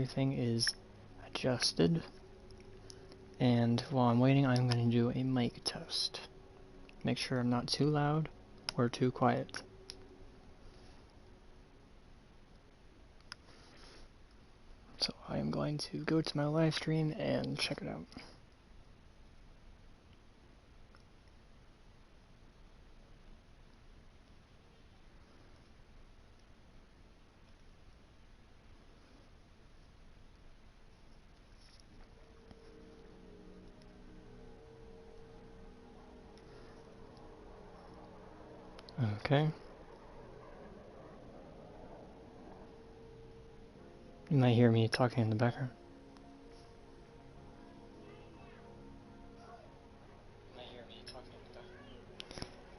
everything is adjusted. And while I'm waiting, I'm going to do a mic test. Make sure I'm not too loud or too quiet. So I am going to go to my live stream and check it out. Okay. You might hear me talking in the background.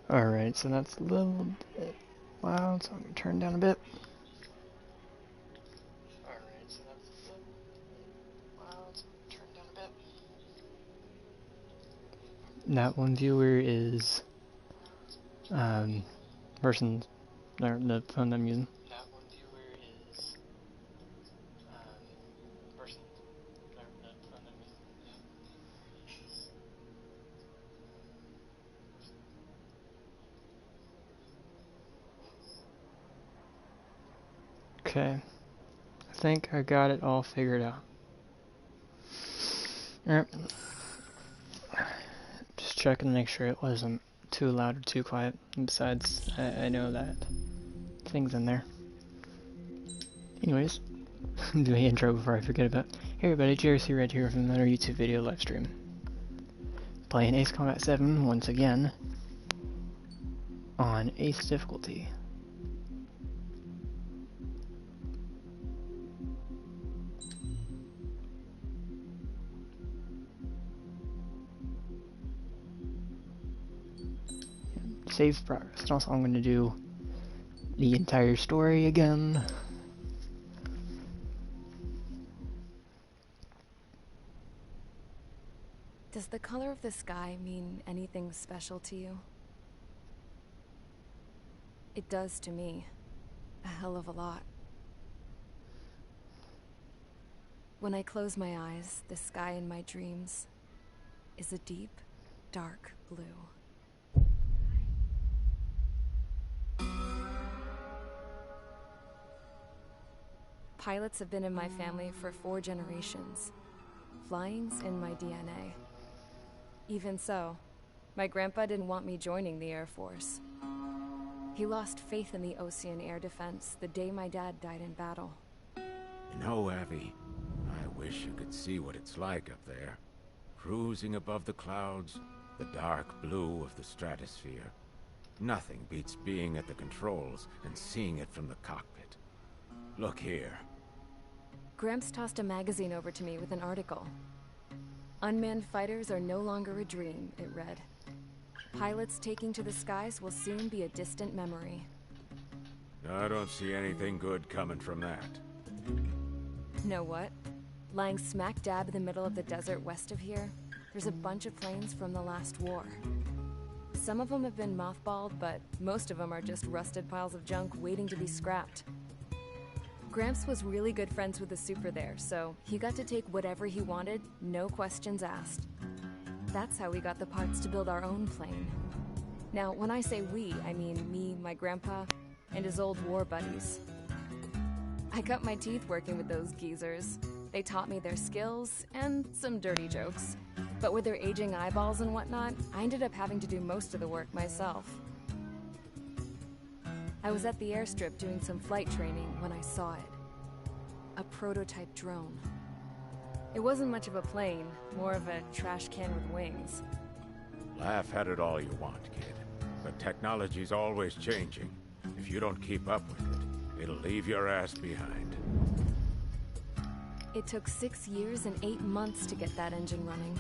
Alright, so that's a little bit loud, so I'm going to turn down a bit. That one viewer is person, or the phone I'm using. Okay, I think I got it all figured out. Alright, just checking to make sure it wasn't too loud or too quiet. And besides, I know that thing's in there. Anyways, do the intro before I forget about it. Hey everybody, JRC Red here from another YouTube video live stream. Playing Ace Combat 7 once again on Ace difficulty. Save progress. And also I'm going to do the entire story again. Does the color of the sky mean anything special to you? It does to me. A hell of a lot. When I close my eyes, the sky in my dreams is a deep, dark blue. Pilots have been in my family for 4 generations. Flying's in my DNA. Even so, my grandpa didn't want me joining the Air Force. He lost faith in the Ocean Air Defense the day my dad died in battle. You know, Abby, I wish you could see what it's like up there. Cruising above the clouds, the dark blue of the stratosphere. Nothing beats being at the controls and seeing it from the cockpit. Look here. Gramps tossed a magazine over to me with an article. Unmanned fighters are no longer a dream, it read. Pilots taking to the skies will soon be a distant memory. I don't see anything good coming from that. Know what? Lying smack dab in the middle of the desert west of here, there's a bunch of planes from the last war. Some of them have been mothballed, but most of them are just rusted piles of junk waiting to be scrapped. Gramps was really good friends with the super there, so he got to take whatever he wanted, no questions asked. That's how we got the parts to build our own plane. Now, when I say we, I mean me, my grandpa, and his old war buddies. I cut my teeth working with those geezers. They taught me their skills, and some dirty jokes. But with their aging eyeballs and whatnot, I ended up having to do most of the work myself. I was at the airstrip doing some flight training when I saw it. A prototype drone. It wasn't much of a plane, more of a trash can with wings. Laugh at it all you want, kid. But technology's always changing. If you don't keep up with it, it'll leave your ass behind. It took 6 years and 8 months to get that engine running.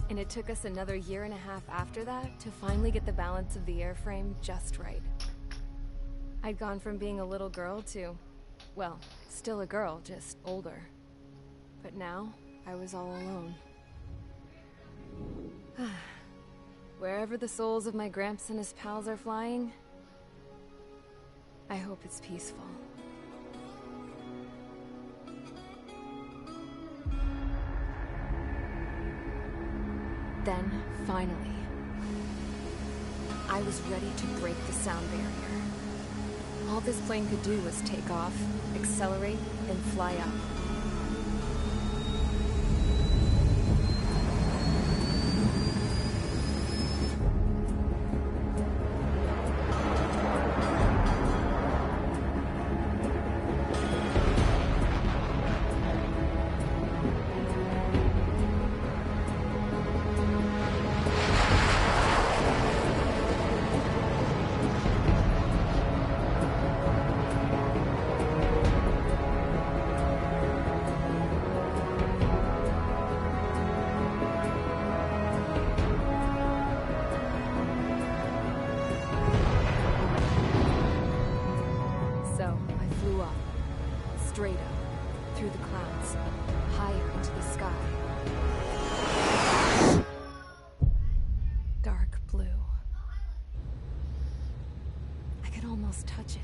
And it took us another 1.5 years after that to finally get the balance of the airframe just right. I'd gone from being a little girl to, well, still a girl, just older. But now, I was all alone. Wherever the souls of my Gramps and his pals are flying, I hope it's peaceful. Then, finally, I was ready to break the sound barrier. All this plane could do was take off, accelerate, and fly up. Straight up, through the clouds, higher into the sky. Dark blue. I could almost touch it.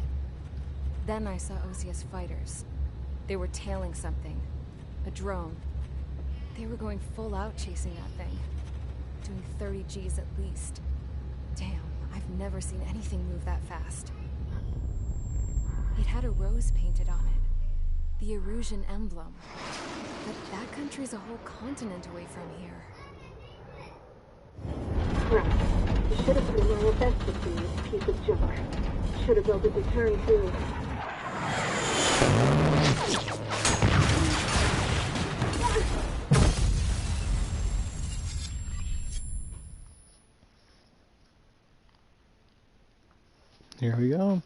Then I saw Osia's fighters. They were tailing something. A drone. They were going full out chasing that thing. Doing 30 Gs at least. Damn, I've never seen anything move that fast. It had a rose painted on it. The Erusian emblem. But that country's a whole continent away from here. Right. You should have put in my best to see this piece of junk. Should have built a deterrent too. Here we go.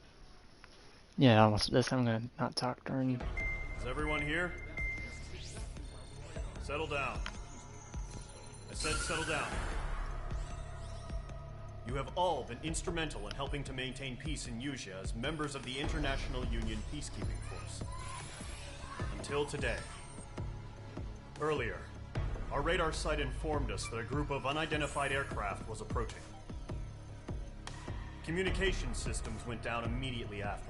Yeah, almost this I'm gonna not talk during. Is everyone here? Settle down. I said settle down. You have all been instrumental in helping to maintain peace in Usea as members of the International Union Peacekeeping Force. Until today. Earlier, our radar site informed us that a group of unidentified aircraft was approaching. Communication systems went down immediately afterwards.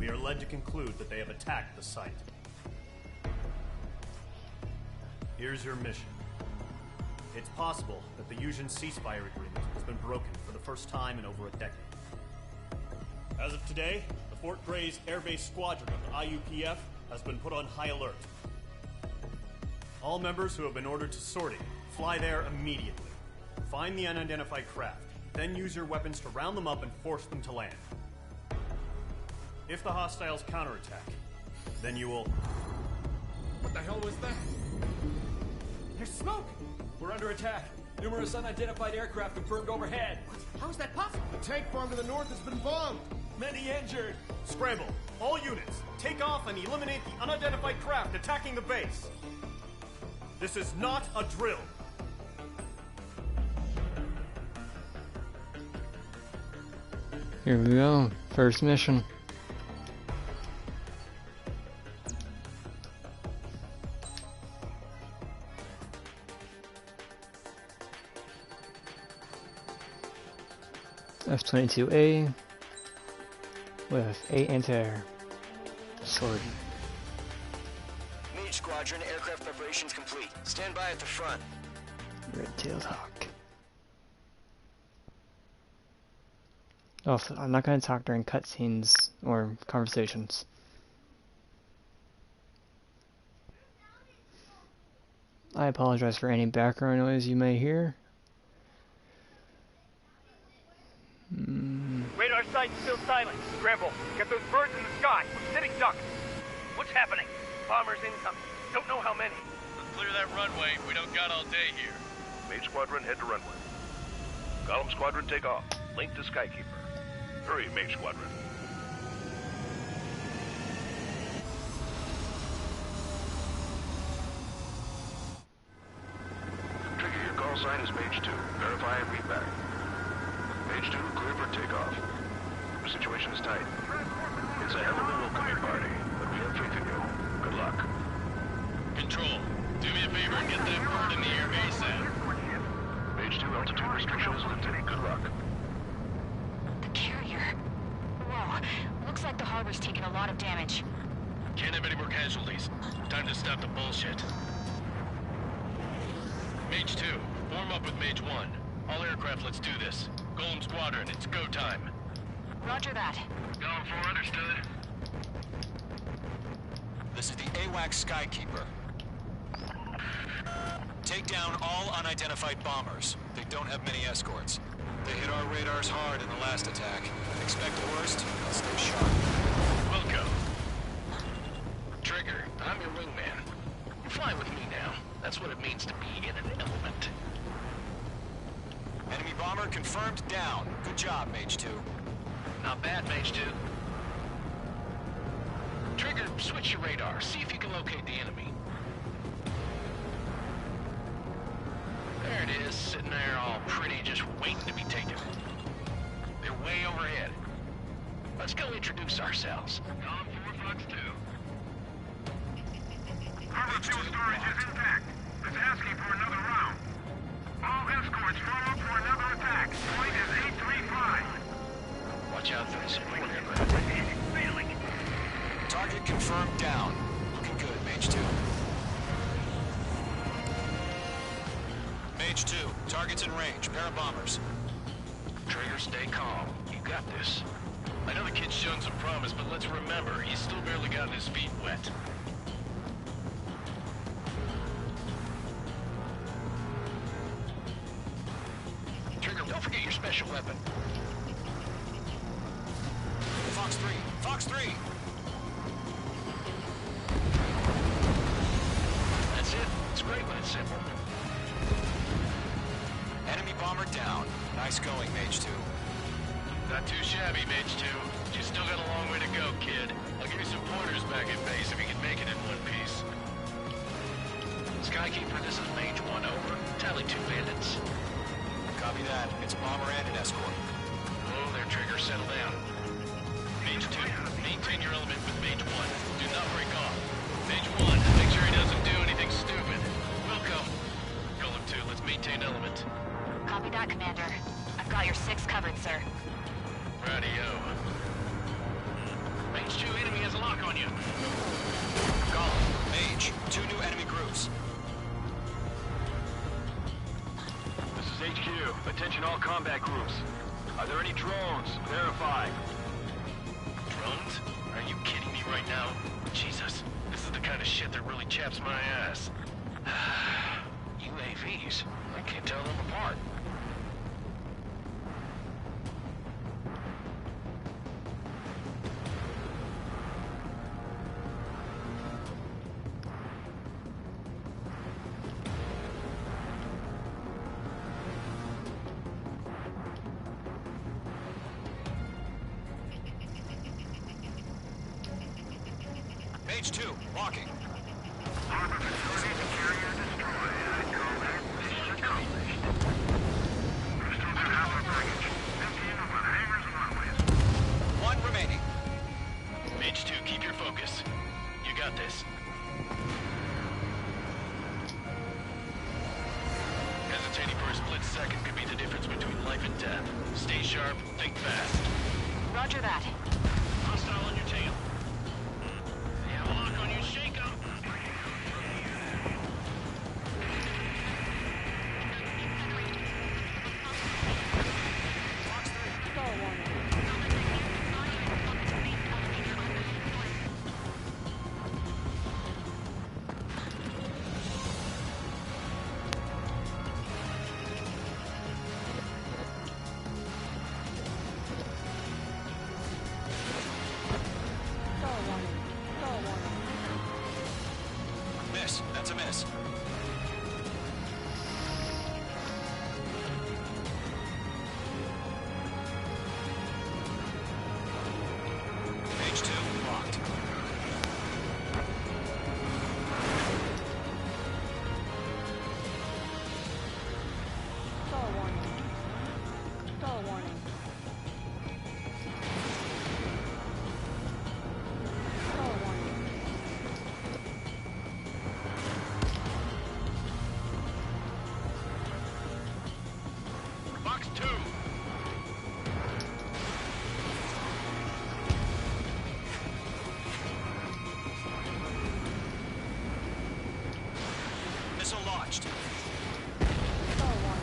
We are led to conclude that they have attacked the site. Here's your mission. It's possible that the Usian ceasefire agreement has been broken for the first time in over a decade. As of today, the Fort Grays Air Base Squadron of the IUPF has been put on high alert. All members who have been ordered to sortie, fly there immediately. Find the unidentified craft, then use your weapons to round them up and force them to land. If the hostiles counterattack, then you will... What the hell was that? There's smoke! We're under attack. Numerous unidentified aircraft have burned overhead. What? How is that possible? The tank farm to the north has been bombed. Many injured. Scramble! All units, take off and eliminate the unidentified craft attacking the base. This is not a drill. Here we go. First mission. F-22A with 8 anti-air. Sword. Mage Squadron, aircraft preparations complete. Stand by at the front. Red-tailed hawk. Also, I'm not going to talk during cutscenes or conversations. I apologize for any background noise you may hear. Radar site's still silent. Scramble. Get those birds in the sky. We're sitting ducks. What's happening? Bombers incoming. Don't know how many. Clear that runway. We don't got all day here. Mage Squadron, head to runway. Column Squadron, take off. Link to Skykeeper. Hurry, Mage Squadron. Trigger, your call sign is Mage 2. Verify and read back. Mage 2, clear for takeoff. The situation is tight. It's a hell of a welcoming party, but we have faith in you. Good luck. Control, do me a favor and get that bird in the air ASAP. Mage 2, altitude restrictions lifted. Good luck. The carrier. Whoa. Looks like the harbor's taken a lot of damage. Can't have any more casualties. Time to stop the bullshit. Mage 2, Warm up with Mage 1. All aircraft, let's do this. Golem Squadron, it's go time. Roger that. Going for, understood. This is the AWACS Skykeeper. Take down all unidentified bombers. They don't have many escorts. They hit our radars hard in the last attack. Expect the worst, stay sharp. Welcome. Trigger, I'm your wingman. You fly with me now. That's what it means to be in an element. Enemy bomber confirmed down. Good job, Mage 2. Not bad, Mage 2. Trigger, switch your radar. See if you can locate the enemy. There it is, sitting there all pretty, just waiting to be taken. They're way overhead. Let's go introduce ourselves. Column 4, Fox 2. Cargo fuel storage is intact. It's asking for another round. All escorts form up for another attack. Point is 835. Watch out for the support aircraft. Target confirmed down. Looking good, Mage 2. Mage 2, target's in range. Pair of bombers. Trigger, stay calm. You got this. I know the kid's shown some promise, but let's remember, he's still barely gotten his feet wet. Trigger, don't forget your special weapon. Fox 3, Fox 3! That's it. It's great when it's simple. Enemy bomber down. Nice going, Mage 2. Not too shabby, Mage 2. You still got a long way to go, kid. I'll give you some pointers back at base if you can make it in one piece. Skykeeper, this is Mage 1, over. Tally 2 bandits. Copy that. It's a bomber and an escort. Whoa there, Trigger. Settle down. Mage 2, maintain your element with Mage 1. Do not break off. Mage 1, make sure he doesn't do anything stupid. Welcome. Golem 2, let's maintain element. Copy that, Commander. I've got your 6 covered, sir. Radio. Mage 2, enemy has a lock on you. Golem, Mage, 2 new enemy groups. This is HQ. Attention all combat groups. Are there any drones? Verify. Drones? Are you kidding me right now? Jesus, this is the kind of shit that really chaps my ass. UAVs? I can't tell them apart. Mage 2, walking. Harbor facility carrier destroyed. I call that mission accomplished. Crystals in Alpha package. 15 over the hangars and runways. 1 remaining. Mage 2, keep your focus. You got this. Hesitating for a split second could be the difference between life and death. Stay sharp, think fast. Roger that. Hostile on your tail. They have a lock on you, shake 'em. Miss, that's a miss. Mage 2, locked. Stall warning. Stall warning. Stall warning. Box 2. Missile launched. Stall warning.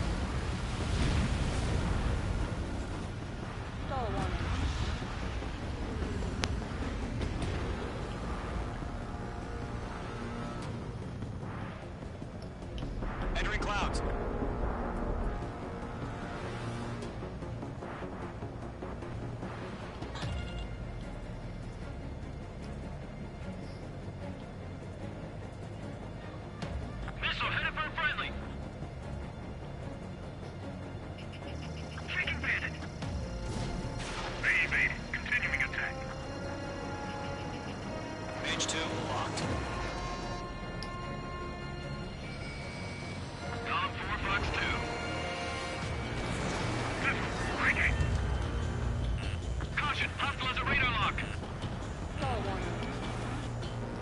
clouds. Missile headed for a friendly. Taking bandit. Evade. Continuing attack. Mage 2 locked. Column 4, Fox 2. Breaking. Caution, hostile has a radar lock. Stall warning.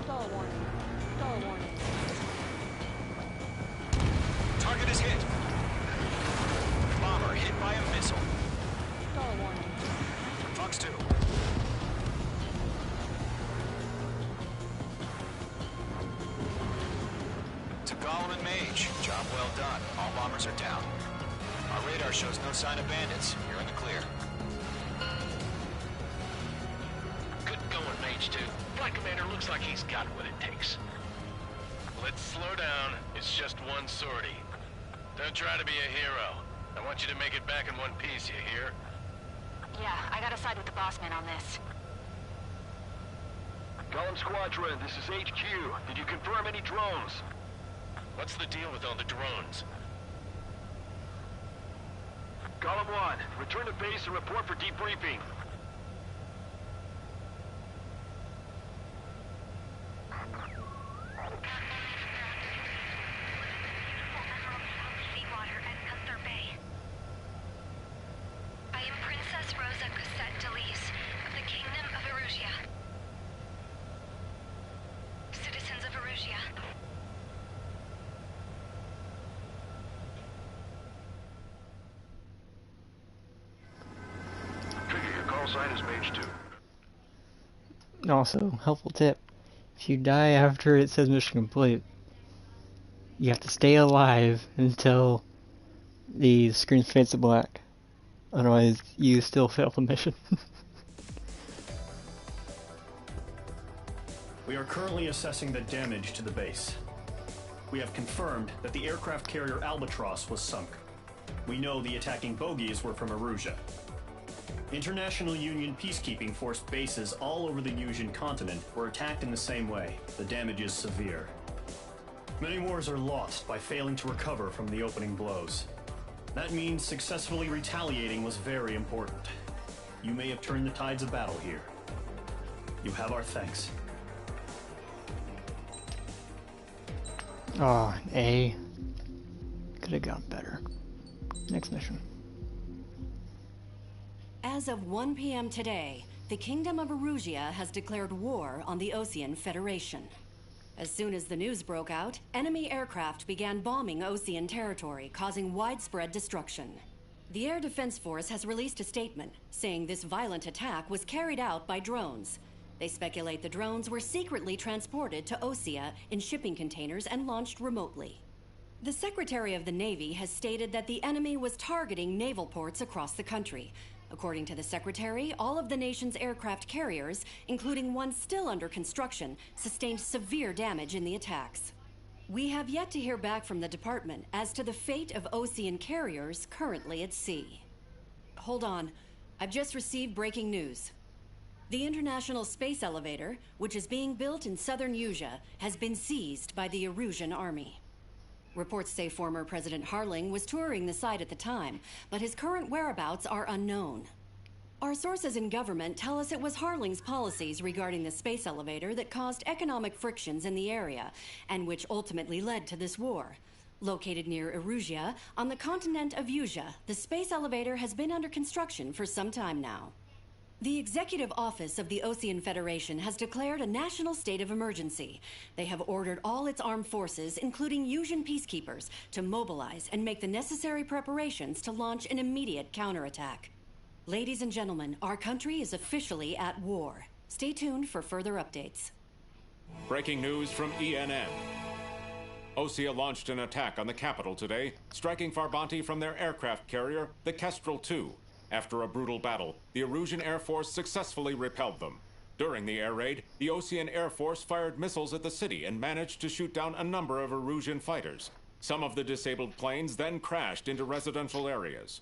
Stall warning. Stall warning. Target is hit. Bomber hit by a missile. Stall warning. Fox 2. To Gollum and Mage, job well done. All bombers are down. Our radar shows no sign of bandits. You're in the clear. Good going, Mage 2. Flight Commander looks like he's got what it takes. Let's slow down. It's just one sortie. Don't try to be a hero. I want you to make it back in one piece, you hear? Yeah, I gotta side with the boss man on this. Gollum Squadron, this is HQ. Did you confirm any drones? What's the deal with all the drones? Gollum 1, return to base and report for debriefing. Seawater at Gunther Bay. I am Princess Rosa Cosette Delise of the Kingdom of Erusia. Citizens of Erusia. Trigger, your call sign is Mage 2. Also, helpful tip. If you die after it says mission complete, you have to stay alive until the screen fades to black. Otherwise, you still fail the mission. We are currently assessing the damage to the base. We have confirmed that the aircraft carrier Albatross was sunk. We know the attacking bogies were from Erusia. International Union peacekeeping force bases all over the Yusian continent were attacked in the same way. The damage is severe. Many wars are lost by failing to recover from the opening blows. That means successfully retaliating was very important. You may have turned the tides of battle here. You have our thanks. Oh, A. Could have gone better. Next mission. As of 1 p.m. today, the Kingdom of Erusia has declared war on the Osean Federation. As soon as the news broke out, enemy aircraft began bombing Osean territory, causing widespread destruction. The Air Defense Force has released a statement saying this violent attack was carried out by drones. They speculate the drones were secretly transported to Osea in shipping containers and launched remotely. The Secretary of the Navy has stated that the enemy was targeting naval ports across the country. According to the Secretary, all of the nation's aircraft carriers, including one still under construction, sustained severe damage in the attacks. We have yet to hear back from the department as to the fate of Osean carriers currently at sea. Hold on. I've just received breaking news. The International Space Elevator, which is being built in southern Yusia, has been seized by the Erusian army. Reports say former President Harling was touring the site at the time, but his current whereabouts are unknown. Our sources in government tell us it was Harling's policies regarding the space elevator that caused economic frictions in the area, and which ultimately led to this war. Located near Erusia, on the continent of Yusia, the space elevator has been under construction for some time now. The Executive Office of the Osean Federation has declared a national state of emergency. They have ordered all its armed forces, including Yusian peacekeepers, to mobilize and make the necessary preparations to launch an immediate counterattack. Ladies and gentlemen, our country is officially at war. Stay tuned for further updates. Breaking news from ENN. Osea launched an attack on the capital today, striking Farbanti from their aircraft carrier, the Kestrel II. After a brutal battle, the Erusian Air Force successfully repelled them. During the air raid, the Osean Air Force fired missiles at the city and managed to shoot down a number of Erusian fighters. Some of the disabled planes then crashed into residential areas.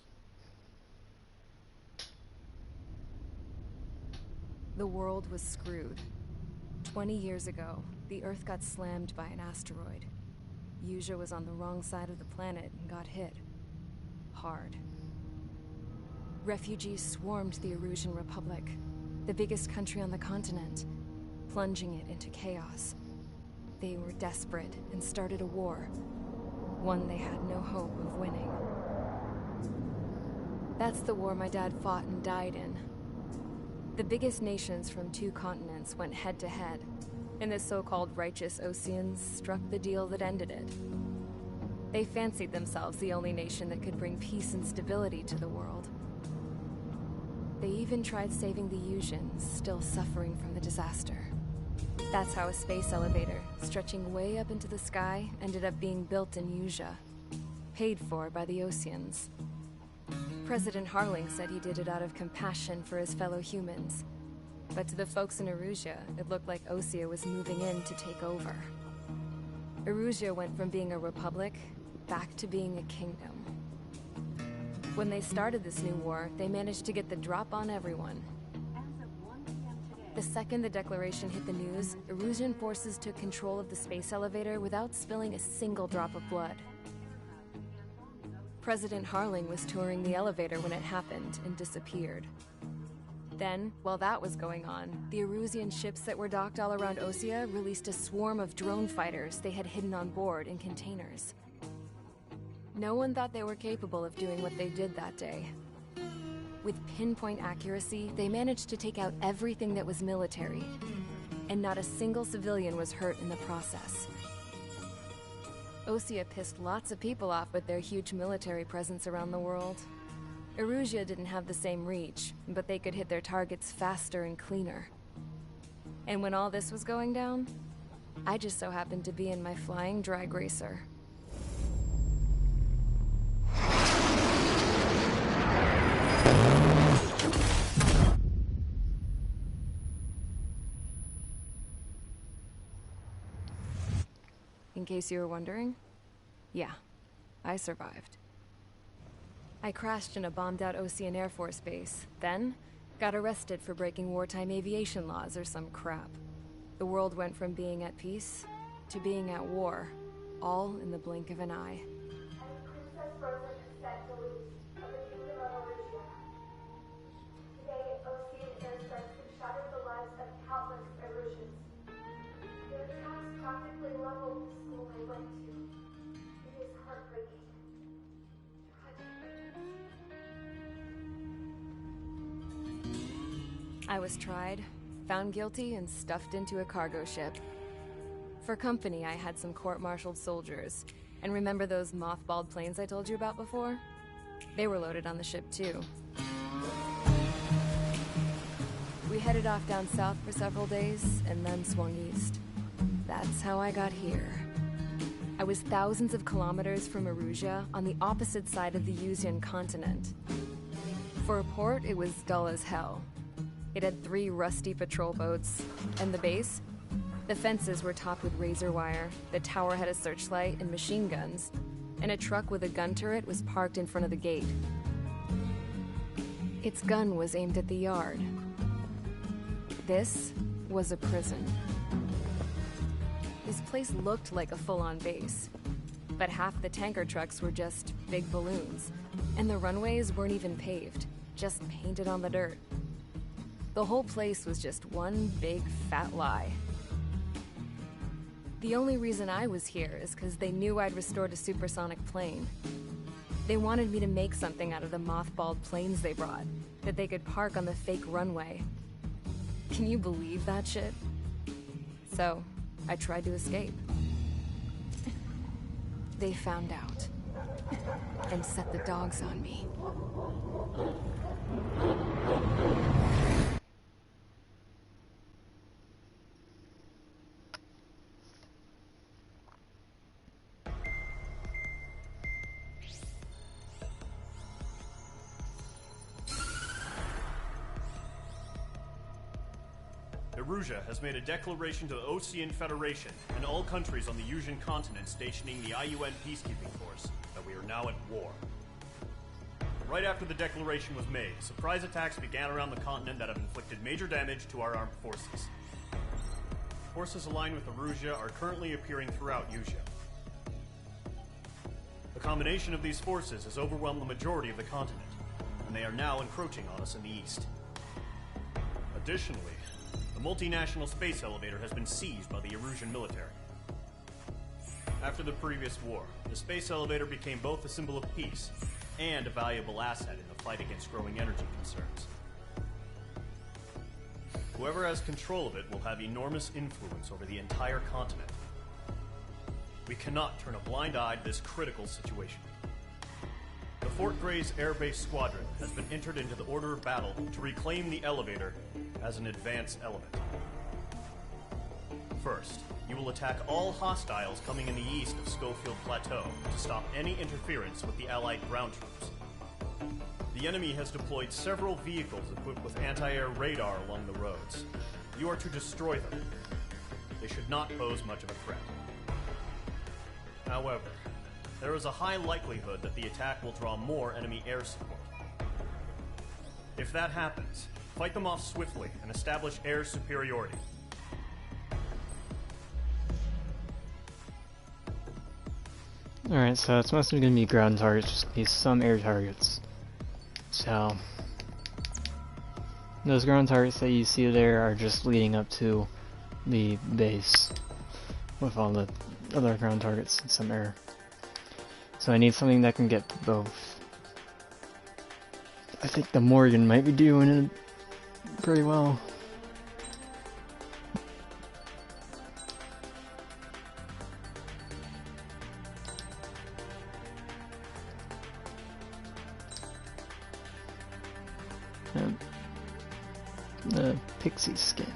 The world was screwed. 20 years ago, the Earth got slammed by an asteroid. Usha was on the wrong side of the planet and got hit. Hard. Refugees swarmed the Erusian Republic, the biggest country on the continent, plunging it into chaos. They were desperate and started a war, one they had no hope of winning. That's the war my dad fought and died in. The biggest nations from 2 continents went head-to-head, and the so-called righteous Oseans struck the deal that ended it. They fancied themselves the only nation that could bring peace and stability to the world. They even tried saving the Usians, still suffering from the disaster. That's how a space elevator, stretching way up into the sky, ended up being built in Usha, paid for by the Oseans. President Harling said he did it out of compassion for his fellow humans. But to the folks in Erusia, it looked like Osea was moving in to take over. Erusia went from being a republic back to being a kingdom. When they started this new war, they managed to get the drop on everyone. The second the declaration hit the news, Erusian forces took control of the space elevator without spilling a single drop of blood. President Harling was touring the elevator when it happened and disappeared. Then, while that was going on, the Erusian ships that were docked all around Osea released a swarm of drone fighters they had hidden on board in containers. No one thought they were capable of doing what they did that day. With pinpoint accuracy, they managed to take out everything that was military, and not a single civilian was hurt in the process. Osea pissed lots of people off with their huge military presence around the world. Erusia didn't have the same reach, but they could hit their targets faster and cleaner. And when all this was going down, I just so happened to be in my flying drag racer. In case you were wondering, yeah, I survived. I crashed in a bombed-out Osean Air Force base, then got arrested for breaking wartime aviation laws or some crap. The world went from being at peace to being at war, all in the blink of an eye. Princess Rosa Cassette Deluxe of the Kingdom of Erusia. Today, Osean airstrikes have shattered the lives of countless Erusians. Their attacks practically leveled the school I went to. It is heartbreaking. I was tried, found guilty, and stuffed into a cargo ship. For company, I had some court-martialed soldiers. And remember those mothballed planes I told you about before? They were loaded on the ship, too. We headed off down south for several days, and then swung east. That's how I got here. I was thousands of kilometers from Erusia, on the opposite side of the Usian continent. For a port, it was dull as hell. It had 3 rusty patrol boats, and the base? The fences were topped with razor wire, the tower had a searchlight and machine guns, and a truck with a gun turret was parked in front of the gate. Its gun was aimed at the yard. This was a prison. This place looked like a full-on base, but half the tanker trucks were just big balloons, and the runways weren't even paved, just painted on the dirt. The whole place was just one big fat lie. The only reason I was here is because they knew I'd restored a supersonic plane. They wanted me to make something out of the mothballed planes they brought, that they could park on the fake runway. Can you believe that shit? So, I tried to escape. They found out, and set the dogs on me. Erusia has made a declaration to the Osean Federation and all countries on the Yusian continent stationing the IUN peacekeeping force that we are now at war. Right after the declaration was made, surprise attacks began around the continent that have inflicted major damage to our armed forces. Forces aligned with Erusia are currently appearing throughout Yusia. The combination of these forces has overwhelmed the majority of the continent, and they are now encroaching on us in the east. Additionally, the multinational space elevator has been seized by the Erusian military. After the previous war, the space elevator became both a symbol of peace and a valuable asset in the fight against growing energy concerns. Whoever has control of it will have enormous influence over the entire continent. We cannot turn a blind eye to this critical situation. The Fort Grays Air Base Squadron has been entered into the order of battle to reclaim the elevator as an advance element. First, you will attack all hostiles coming in the east of Schofield Plateau to stop any interference with the Allied ground troops. The enemy has deployed several vehicles equipped with anti-air radar along the roads. You are to destroy them. They should not pose much of a threat. However, there is a high likelihood that the attack will draw more enemy air support. If that happens, fight them off swiftly and establish air superiority. Alright, so it's mostly going to be ground targets, just going to be some air targets. So, those ground targets that you see there are just leading up to the base, with all the other ground targets and some air. So I need something that can get both. I think the Morgan might be doing it pretty well. The pixie skin.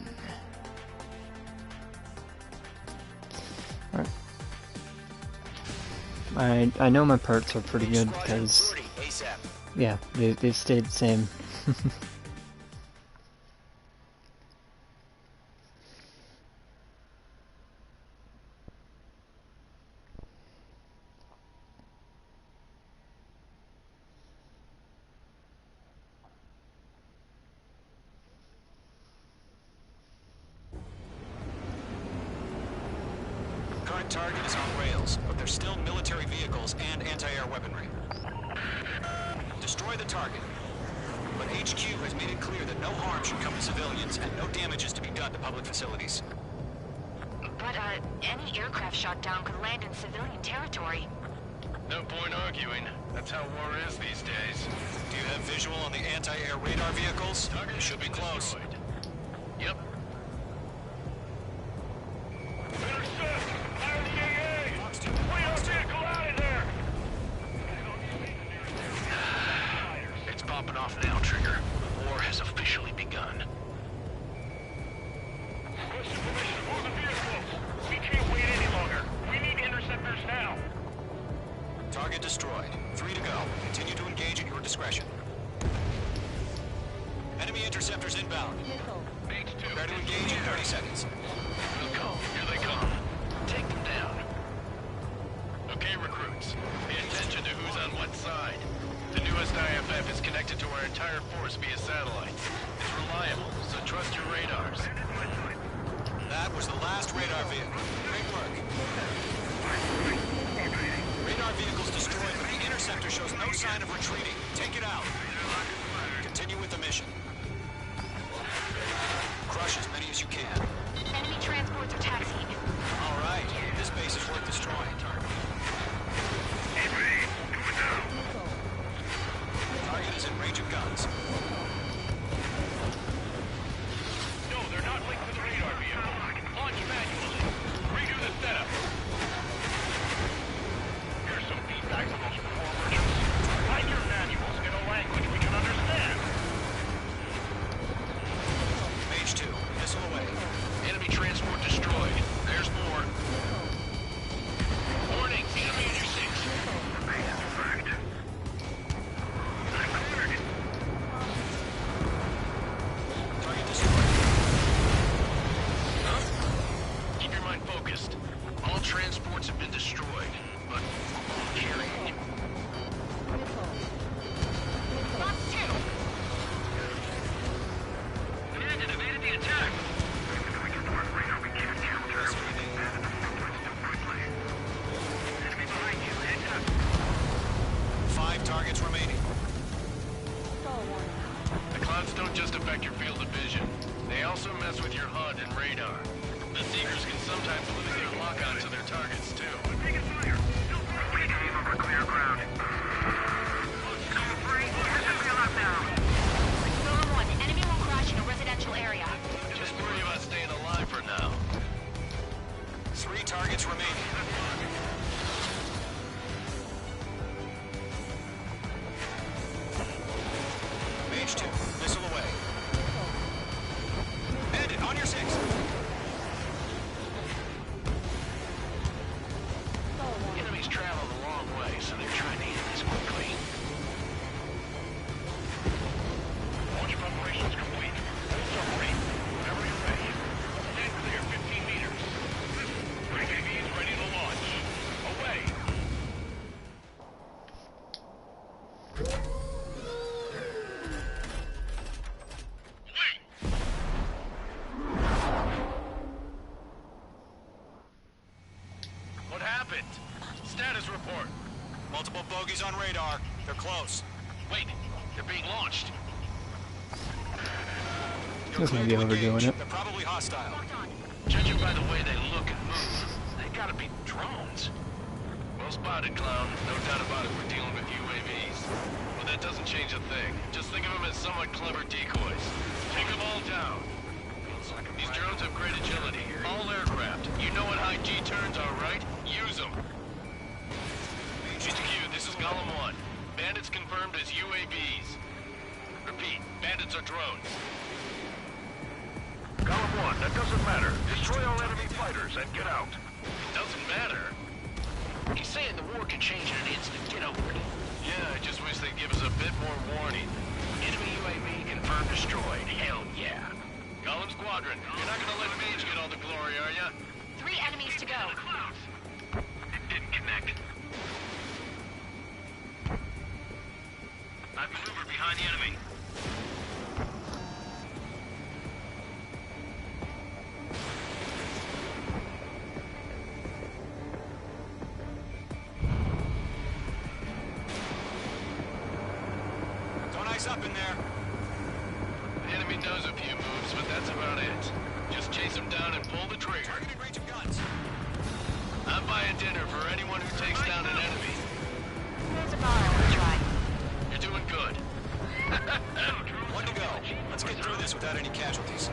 Alright. I know my parts are pretty good because yeah, they've stayed the same. Current target is on rails, but there's still military vehicles and anti-air weaponry. Destroy the target. But HQ has made it clear that no harm should come to civilians and no damage is to be done to public facilities. But, any aircraft shot down could land in civilian territory. No point arguing. That's how war is these days. Do you have visual on the anti-air radar vehicles? Target should be close. Yep. It's popping off now, Trigger. The war has officially begun. We can't wait any longer. We need interceptors now. Target destroyed. 3 to go. Continue to engage at your discretion. Enemy interceptors inbound. Prepare to engage in 30 seconds. Welcome. Here they come. Take them down. Okay, recruits. Pay attention to who's on what side. The newest IFF is connected to our entire force via satellite. It's reliable, so trust your radars. That was the last radar vehicle. Great work. Radar vehicle's destroyed, but the interceptor shows no sign of retreating. Take it out. Continue with the mission. Crush as many as you can. Enemy transports are taxiing. All right. This base is worth destroying. Target is in range of guns. No, they're not linked to the radar vehicle. Launch manually. Redo the setup. Here's some feedback to those performers. Write your manuals in a language we can understand. transports have been destroyed, but carrying. Box 2! Bandit evaded the attack! Enemy behind you, heads up! 5 targets remaining. The clouds don't just affect your field of vision. They also mess with your HUD and radar. The Seekers can sometimes lose their lock-on to their targets, too. Taking fire! We aim over clear ground. Golem 1, enemy will crash in a residential area. Just worry about staying alive for now. 3 targets remaining. Mage 2, missile away. Bandit, on your 6. Enemies traveled a long way, so they're trying to hit this quickly. Launch preparations complete. Submarine, whenever you're ready. Stand clear 15 meters. UAVs ready to launch. Away! What happened? Status report. Multiple bogies on radar. They're close. Wait, they're being launched. This might be overdoing it. They're probably hostile. Judging by the way they look and move, they gotta be drones. Well spotted, Clown. No doubt about it, we're dealing with UAVs. But that doesn't change a thing. Just think of them as somewhat clever decoys. Take them all down. These drones have great agility. All aircraft. You know what high G turns are, right? Use them. HQ, this is Golem 1. Bandits confirmed as UAVs. Repeat, bandits are drones. Golem 1, that doesn't matter. Destroy all enemy fighters and get out. It doesn't matter. He's saying the war can change in an instant. Get over it. Yeah, I just wish they'd give us a bit more warning. Enemy UAV confirmed destroyed. Hell yeah. Golem Squadron, you're not gonna let Mage get all the glory, are ya? 3 enemies to go. It didn't connect. I've maneuvered behind the enemy. Don't ice up in there. The enemy knows a few moves, but that's about it. Just chase them down and pull the trigger. Targeting range of guns. I'm buying dinner for anyone who takes down an enemy. There's a bar I want to try. You're doing good. One to go. Let's get through this without any casualties.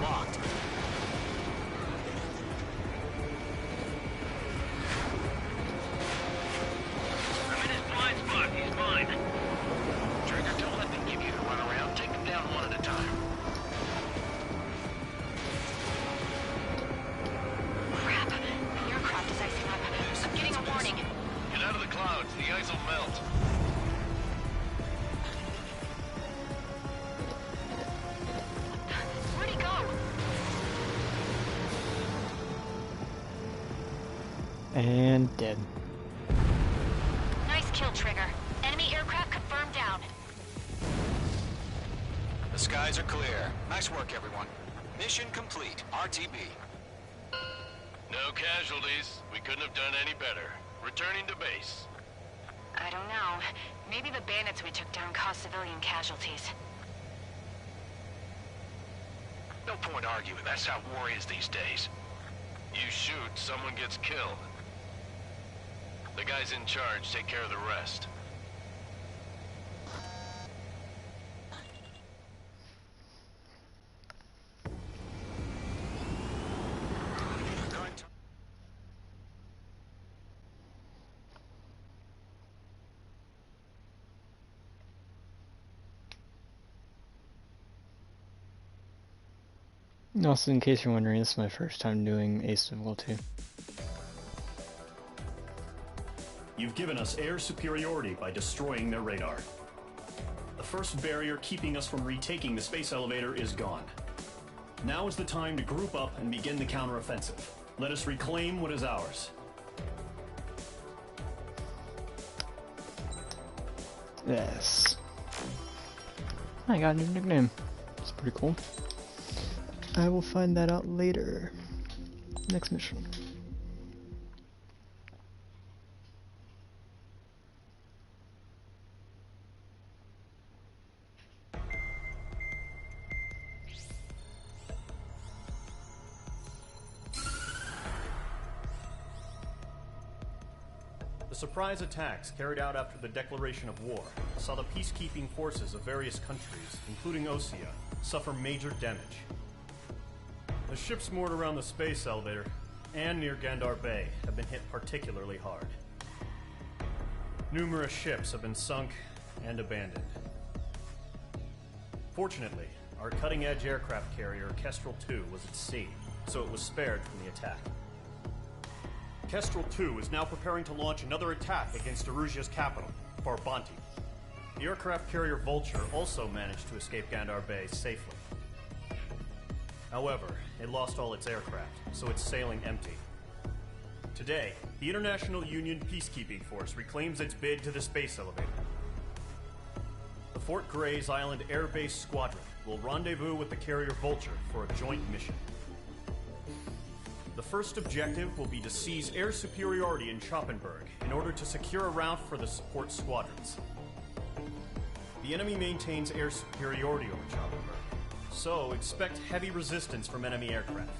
Locked. I'm in his blind spot. He's mine. Trigger, don't let them give you the runaround. Take them down one at a time. Crap, the aircraft is icing up. I'm getting a warning. Get out of the clouds. The ice will melt. Where'd he go? And dead. Nice kill, Trigger. Enemy aircraft confirmed down. The skies are clear. Nice work, everyone. Mission complete. RTB. No casualties. We couldn't have done any better. Returning to base. I don't know. Maybe the bandits we took down caused civilian casualties. No point arguing. That's how war is these days. You shoot, someone gets killed. The guys in charge take care of the rest. Also, in case you're wondering, this is my first time doing Ace of Will 2. You've given us air superiority by destroying their radar. The first barrier keeping us from retaking the space elevator is gone. Now is the time to group up and begin the counteroffensive. Let us reclaim what is ours. Yes. I got a new nickname. It's pretty cool. I will find that out later. Next mission. The surprise attacks carried out after the declaration of war saw the peacekeeping forces of various countries, including Osea, suffer major damage. The ships moored around the space elevator and near Gandar Bay have been hit particularly hard. Numerous ships have been sunk and abandoned. Fortunately, our cutting-edge aircraft carrier Kestrel II was at sea, so it was spared from the attack. Kestrel II is now preparing to launch another attack against Erusia's capital, Farbanti. The aircraft carrier Vulture also managed to escape Gandar Bay safely. However, it lost all its aircraft, so it's sailing empty. Today, the International Union Peacekeeping Force reclaims its bid to the space elevator. The Fort Grays Island Air Base Squadron will rendezvous with the carrier Vulture for a joint mission. The first objective will be to seize air superiority in Schoppenberg in order to secure a route for the support squadrons. The enemy maintains air superiority over Schoppenberg, so expect heavy resistance from enemy aircraft.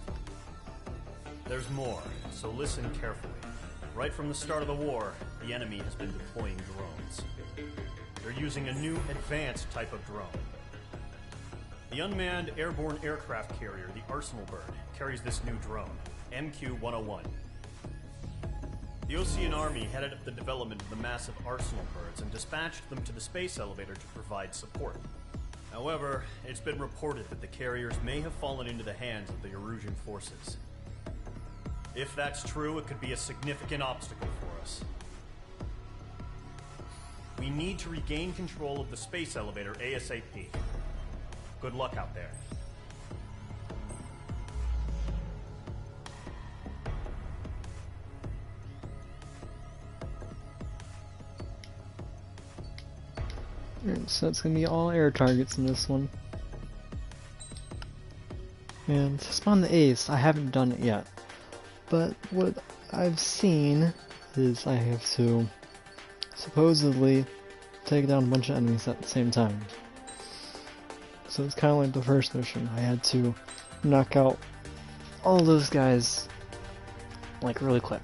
There's more, so listen carefully. Right from the start of the war, the enemy has been deploying drones. They're using a new advanced type of drone. The unmanned airborne aircraft carrier, the Arsenal Bird, carries this new drone, MQ-101. The Osean Army headed up the development of the massive Arsenal Birds and dispatched them to the space elevator to provide support. However, it's been reported that the carriers may have fallen into the hands of the Erusian forces. If that's true, it could be a significant obstacle for us. We need to regain control of the space elevator ASAP. Good luck out there. So it's gonna be all air targets in this one. And to spawn the ace, I haven't done it yet. But what I've seen is I have to supposedly take down a bunch of enemies at the same time. So it's kind of like the first mission. I had to knock out all those guys like really quick.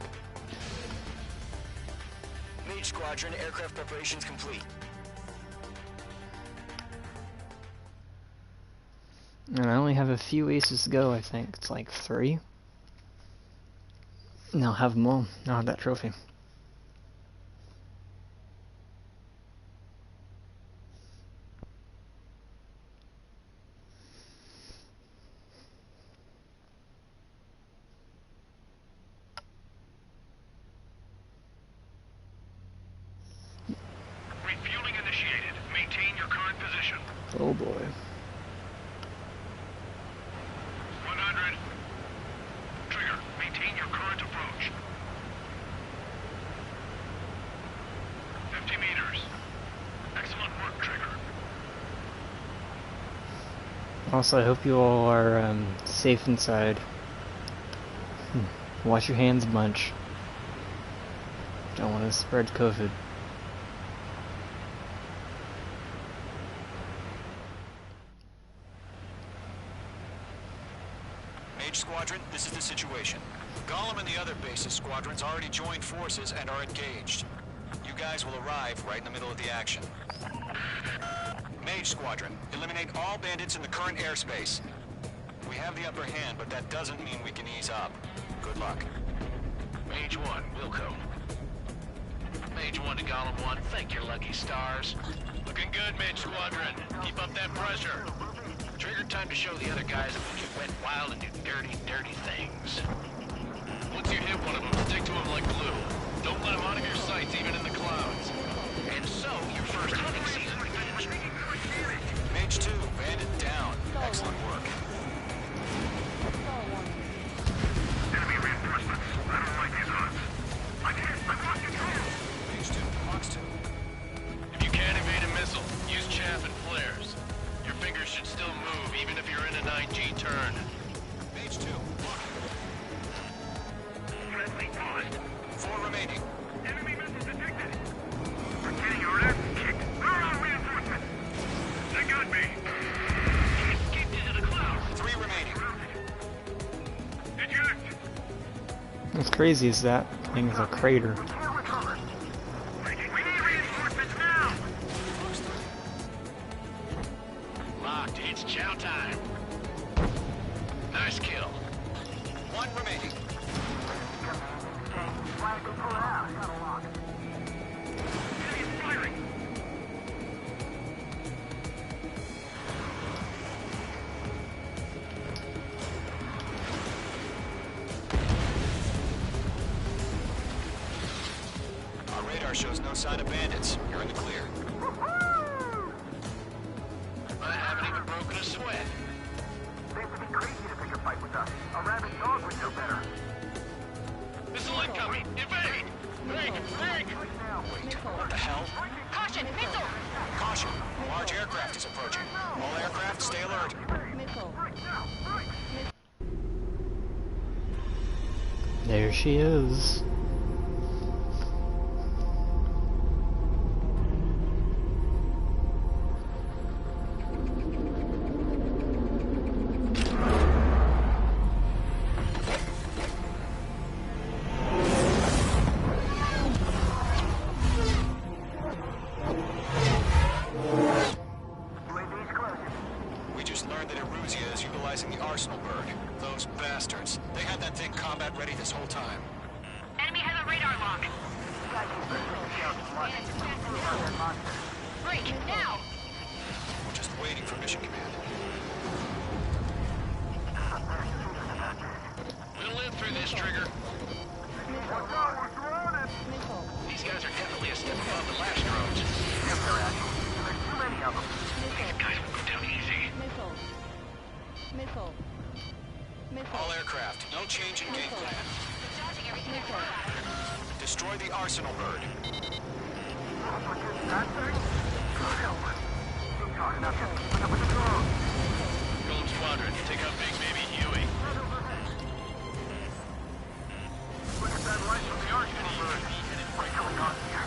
Mage Squadron, aircraft preparations complete. And I only have a few aces to go, I think. It's like 3. And I'll have them all. I'll have that trophy. Refueling initiated. Maintain your current position. Oh boy. 100. Trigger, maintain your current approach. 50 meters. Excellent work, Trigger. Also, I hope you all are safe inside. Wash your hands a bunch. Don't want to spread COVID. Mage Squadron, this is the situation. Gollum and the other base's squadrons already joined forces and are engaged. You guys will arrive right in the middle of the action. Mage Squadron, eliminate all bandits in the current airspace. We have the upper hand, but that doesn't mean we can ease up. Good luck. Mage 1, Wilco. Mage 1 to Gollum 1, thank your lucky stars. Looking good, Mage Squadron. Keep up that pressure. Trigger, time to show the other guys that we can wet wild and do dirty, dirty things. Once you hit one of them, stick to him like glue. Don't let him out of your sights, even in the clouds. And so, your first hunting season begins. Mage 2, bandit down. Excellent work. Enemy reinforcements crazy is that thing is a crater. Locked. It's chow time. Nice kill. One remaining. Our radar shows no sign of bandits. You're in the clear. I haven't even broken a sweat. Seems to be crazy to pick a fight with us. A rabid dog would know better. Missile incoming! Evade! Break! Break! What the hell? Caution! Missile! Caution! Large aircraft is approaching. All aircraft, stay alert. There she is. We just learned that Eruzia is utilizing the Arsenal bird. Those bastards. They had that thing combat ready this whole time. Enemy has a radar lock. Break, now! We're just waiting for mission command. We'll live through this, Trigger. These guys are definitely a step above the last drones. There's too many of them. These guys will go down easy. All aircraft, no change in game plan. Destroy the Arsenal bird. Golem Squadron, take out Big Baby Huey. Look at that light from the Arsenal bird. What's going on here?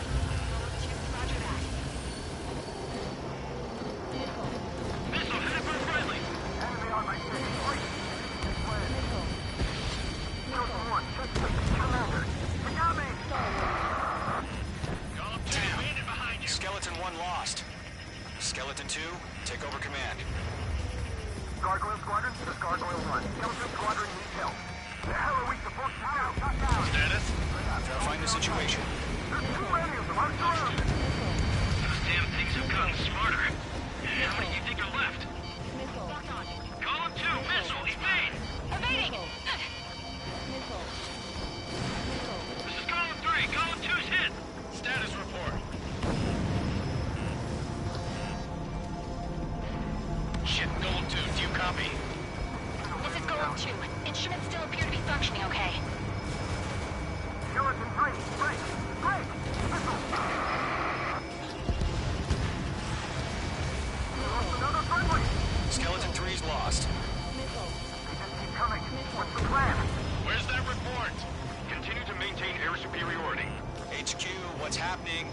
Missile headed for friendly. Enemy on my six. Chosen one, checkpoint, commander. They got me! Golem 2, landed behind you. Skeleton 1 lost. Skeleton 2, take over command. Gargoyle Squadron, this is Gargoyle 1. Skeleton Squadron needs help. The hell are we supposed to do? Status? Verifying the situation. There's too many of them. I'm surrounded. Those damn things have gotten smarter. How many do you think are left? Column 2, missile, evade! Evading! This is Column 3, Column 2's hit! Status report. Shit, Column 2, do you copy? This is Golem 2. Instruments still appear to be functioning okay. Skeleton 3, break! Break! Missile! Lost another friendly! Skeleton 3's lost. They just keep coming. What's the plan? Where's that report? Continue to maintain air superiority. HQ, what's happening?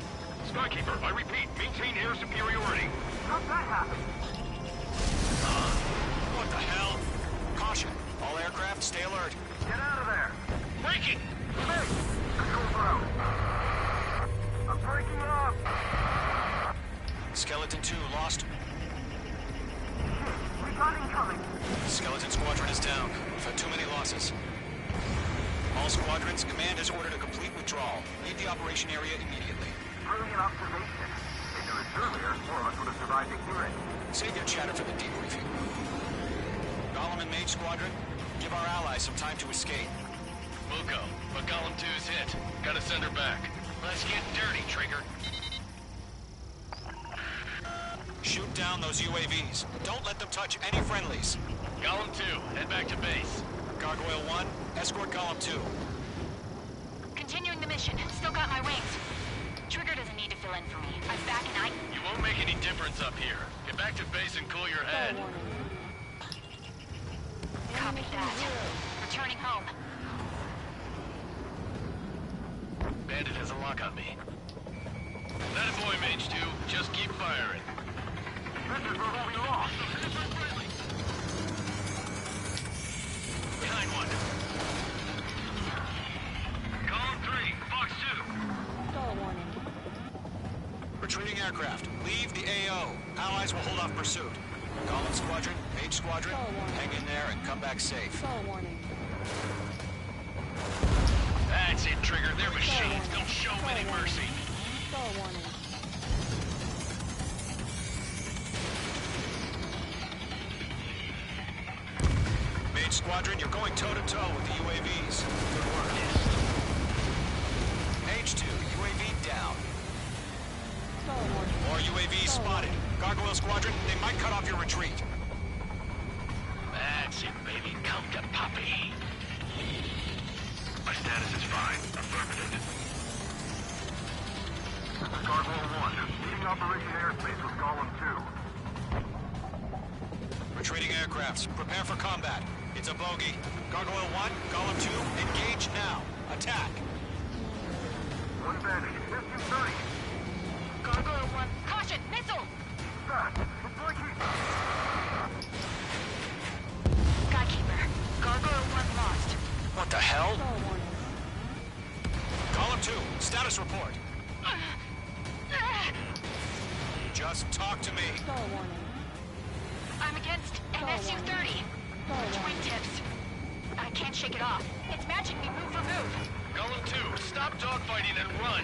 Skykeeper, I repeat, maintain air superiority. How'd that happen? What the hell? Caution. All aircraft, stay alert. Get out of there! Breaking! Hey! Control throw! I'm breaking off! Skeleton 2 lost. We got incoming! Skeleton Squadron is down. We've had too many losses. All squadrons, command has ordered a complete withdrawal. Leave the operation area immediately. Brilliant observation. If it was earlier, more of us would have survived to hear it. Save your chatter for the debriefing. Golem and Mage Squadron, give our allies some time to escape. Wilco, but Column 2's hit. Gotta send her back. Let's get dirty, Trigger. Shoot down those UAVs. Don't let them touch any friendlies. Column 2, head back to base. Gargoyle 1, escort Column 2. Continuing the mission. Still got my wings. Trigger doesn't need to fill in for me. I'm back and I... You won't make any difference up here. Get back to base and cool your head. Copy that. Returning home. Bandit has a lock on me. That boy, Mage 2. Just keep firing. This is where we lost! Behind one. Retreating aircraft. Leave the AO. Allies will hold off pursuit. Golem Squadron, Mage Squadron, hang in there and come back safe. That's it, Trigger. They're machines. Don't show them any mercy. Mage Squadron, you're going toe-to-toe with the UAVs. Good work. Mage 2, UAV down. More UAVs spotted. Gargoyle Squadron, they might cut off your retreat. That's it, baby. Come to Poppy. My status is fine. Affirmative. Gargoyle 1, leading Operation Airspace with Golem 2. Retreating aircrafts, prepare for combat. It's a bogey. Gargoyle 1, Golem 2, engage now. Attack. One advantage. SU-30. Gargoyle 1, caution, missile! Skykeeper, Gargoyle 1 lost. What the hell? Golem 2, status report. Just talk to me. I'm against an SU-30. Which wingtips? I can't shake it off. It's matching me move for move. Golem 2, stop dogfighting and run.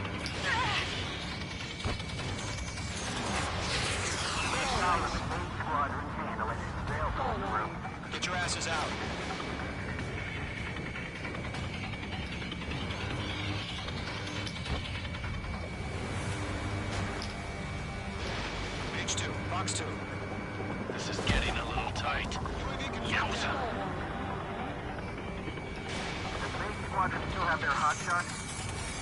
Get your asses out. Page 2, box 2. This is getting a little tight. Yowza. Does Mage Squadron still have their hotshot?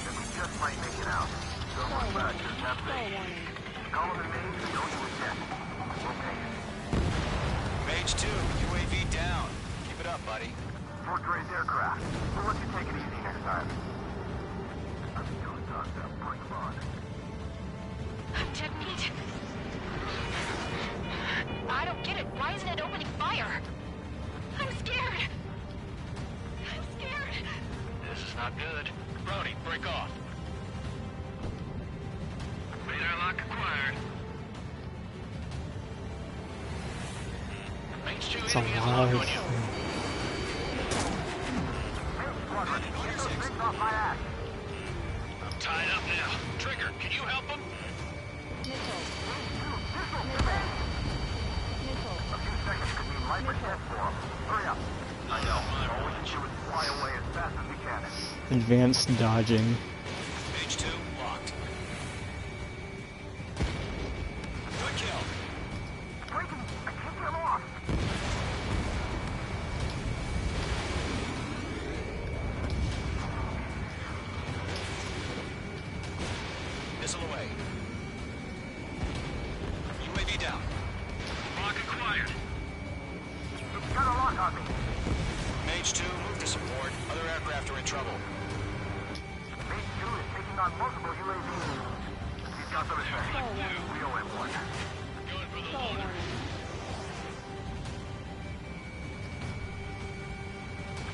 Then we just might make it out. Don't look back, just have faith. Golem and Mage, we owe you a debt. We'll pay it. Mage 2, UAV down. Keep it up, buddy. Fort Gray's aircraft. We'll let you take it easy next time. I'm still talked up. Bring them on. I'm dead meat. I don't get it. Why isn't it opening fire? I'm scared. I'm scared. This is not good. Brody, break off. Radar lock acquired. Mage 2 It's a enemy is lot locked of on you. I'm tied up now. Trigger, can you help him? A few seconds could mean life or death for him. Hurry up. I know. All we can do is fly away as fast as we can. Advanced dodging. Page 2, locked. Good kill. Breaking! I can't get lost! Missile away. UAV down. Lock acquired. It's got a lock on me. Mage 2, move to support. Other aircraft are in trouble. Mage 2 is taking on multiple UAVs. He's got them in we owe him one. Going for the loader.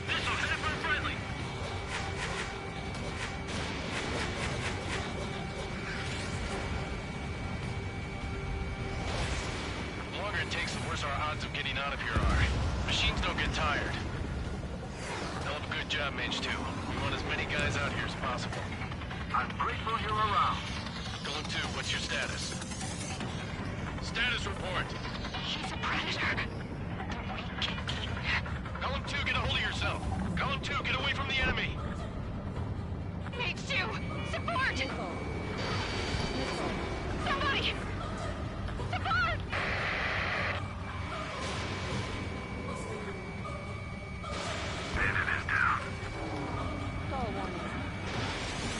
Missile headed for friendly. The longer it takes, the worse our odds of getting out of here are. Machines don't get tired. Hell of a good job, Mage 2. We want as many guys out here as possible. I'm grateful you're around. Golem 2, what's your status? Status report. She's a predator. We can keep her. Golem 2, get a hold of yourself. Golem 2, get away from the enemy. Mage 2, support! Somebody! Support! Bandit is down.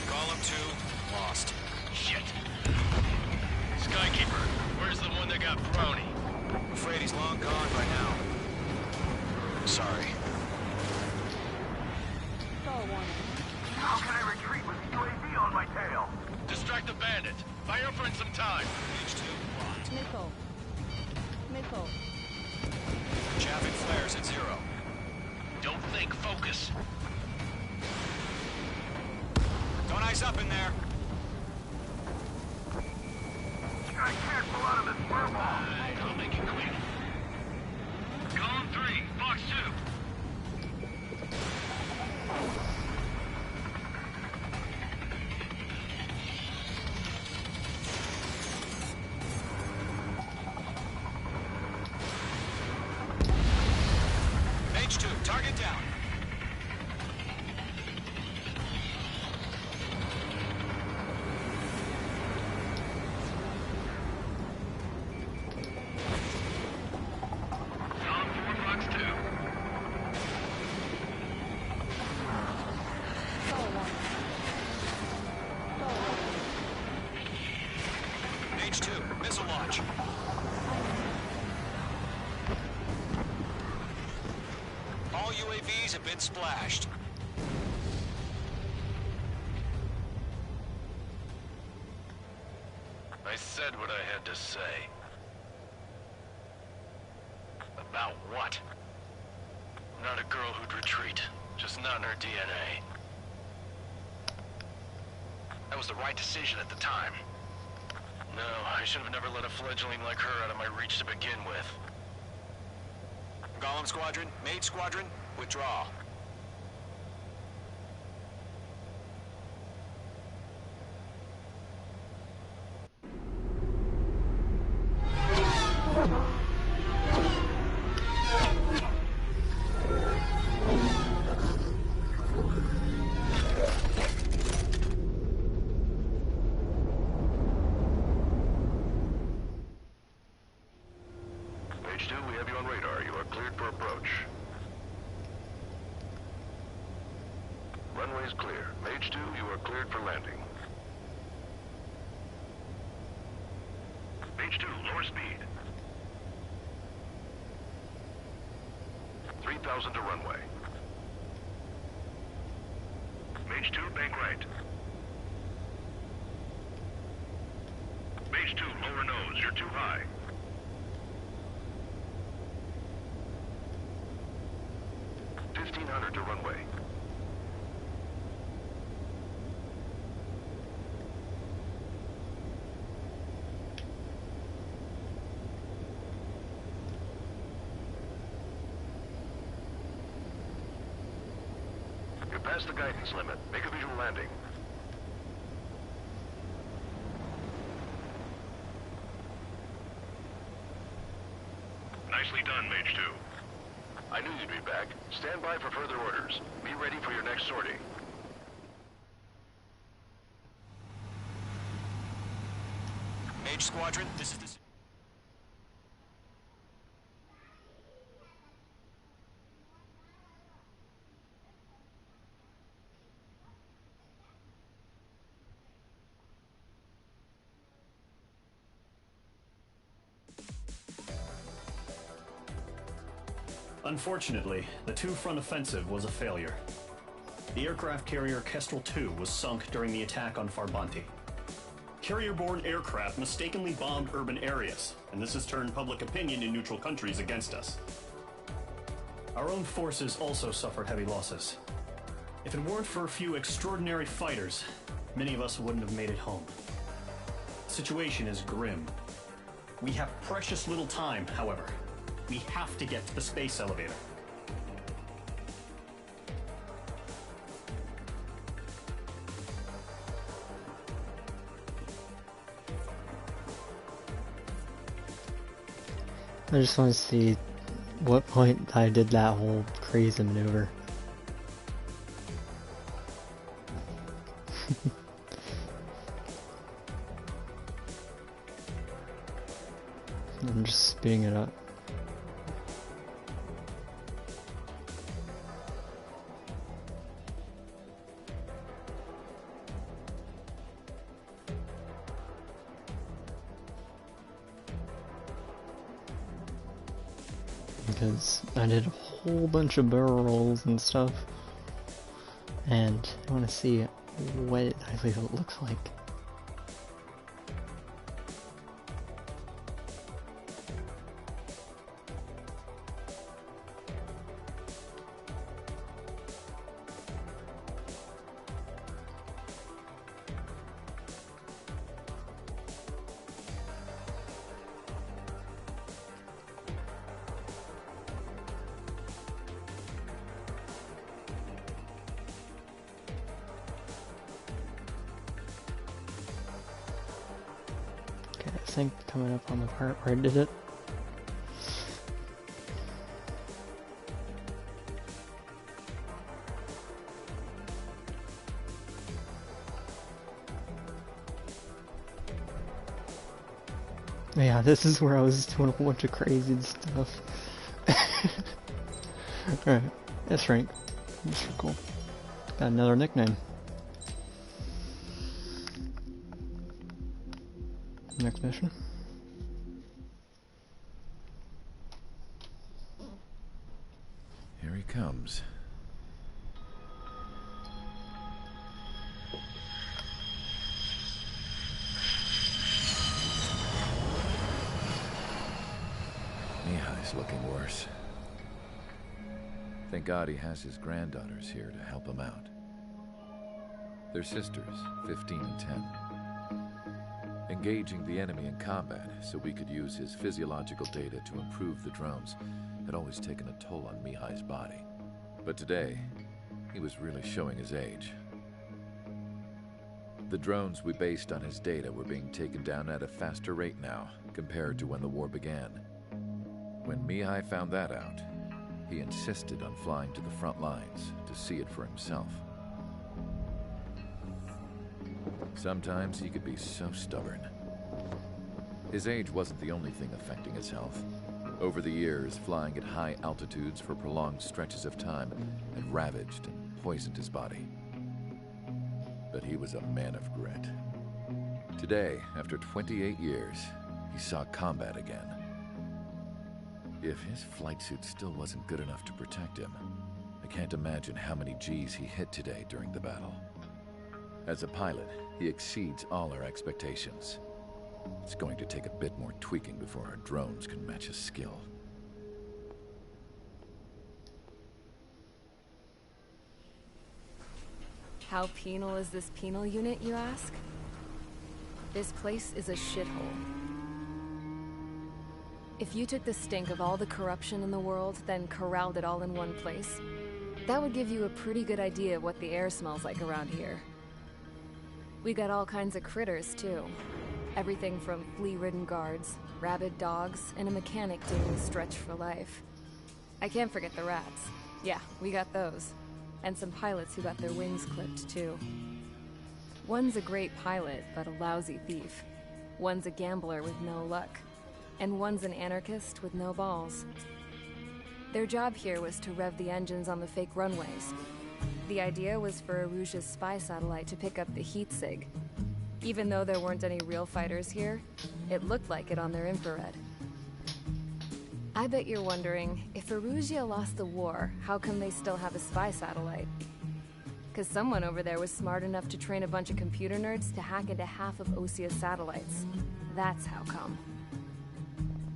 Golem 2, lost. Shit. Skykeeper, where's the one that got Brony? I'm afraid he's long gone by now. Sorry. How can I retreat with the UAV on my tail? Distract the bandit. Buy your friend some time. Page 2, locked. Missile. Chaffing flares at 0. Don't think, focus. Don't ice up in there. I can't pull out of this furball. I'll make it quick. Column 3, Fox 2. Mage 2, target down. Column 4, Fox 2. Mage 2, missile launch. All UAVs have been splashed. I said what I had to say. About what? Not a girl who'd retreat. Just not in her DNA. That was the right decision at the time. No, I should have never let a fledgling like her out of my reach to begin with. Golem Squadron, Mage Squadron, withdraw. Mage 2, we have you on radar. You are cleared for approach. Runway is clear. Mage 2, you are cleared for landing. Mage 2, lower speed. 3,000 to runway. Mage 2, bank right. Mage 2, lower nose. You're too high. 1,500 to runway. You're past the guidance limit. Make a visual landing. Nicely done, Mage 2. I knew you'd be back. Stand by for further orders. Be ready for your next sortie. Mage Squadron, this is the... Unfortunately, the two-front offensive was a failure. The aircraft carrier Kestrel II was sunk during the attack on Farbanti. Carrier-borne aircraft mistakenly bombed urban areas, and this has turned public opinion in neutral countries against us. Our own forces also suffered heavy losses. If it weren't for a few extraordinary fighters, many of us wouldn't have made it home. The situation is grim. We have precious little time, however. We have to get to the space elevator. I just want to see what point I did that whole crazy maneuver. I'm just speeding it up. Because I did a whole bunch of barrel rolls and stuff, and I want to see what it actually looks like. Okay, I think coming up on the part where I did it. Yeah, this is where I was doing a whole bunch of crazy stuff. Alright, that's rank. That's cool. Got another nickname. Next mission. Here he comes. Mihai's looking worse. Thank God he has his granddaughters here to help him out. They're sisters, 15 and 10. Engaging the enemy in combat so we could use his physiological data to improve the drones had always taken a toll on Mihai's body. But today, he was really showing his age. The drones we based on his data were being taken down at a faster rate now compared to when the war began. When Mihai found that out, he insisted on flying to the front lines to see it for himself. Sometimes he could be so stubborn. His age wasn't the only thing affecting his health. Over the years, flying at high altitudes for prolonged stretches of time had ravaged and poisoned his body. But he was a man of grit. Today, after 28 years, he saw combat again. If his flight suit still wasn't good enough to protect him, I can't imagine how many G's he hit today during the battle. As a pilot, he exceeds all our expectations. It's going to take a bit more tweaking before our drones can match his skill. How penal is this penal unit, you ask? This place is a shithole. If you took the stink of all the corruption in the world, then corralled it all in one place, that would give you a pretty good idea of what the air smells like around here. We got all kinds of critters, too. Everything from flea-ridden guards, rabid dogs, and a mechanic doing the stretch for life. I can't forget the rats. Yeah, we got those. And some pilots who got their wings clipped, too. One's a great pilot, but a lousy thief. One's a gambler with no luck. And one's an anarchist with no balls. Their job here was to rev the engines on the fake runways. The idea was for Erusia's spy satellite to pick up the heat sig. Even though there weren't any real fighters here, it looked like it on their infrared. I bet you're wondering, if Erusia lost the war, how come they still have a spy satellite? Because someone over there was smart enough to train a bunch of computer nerds to hack into half of Osia's satellites. That's how come.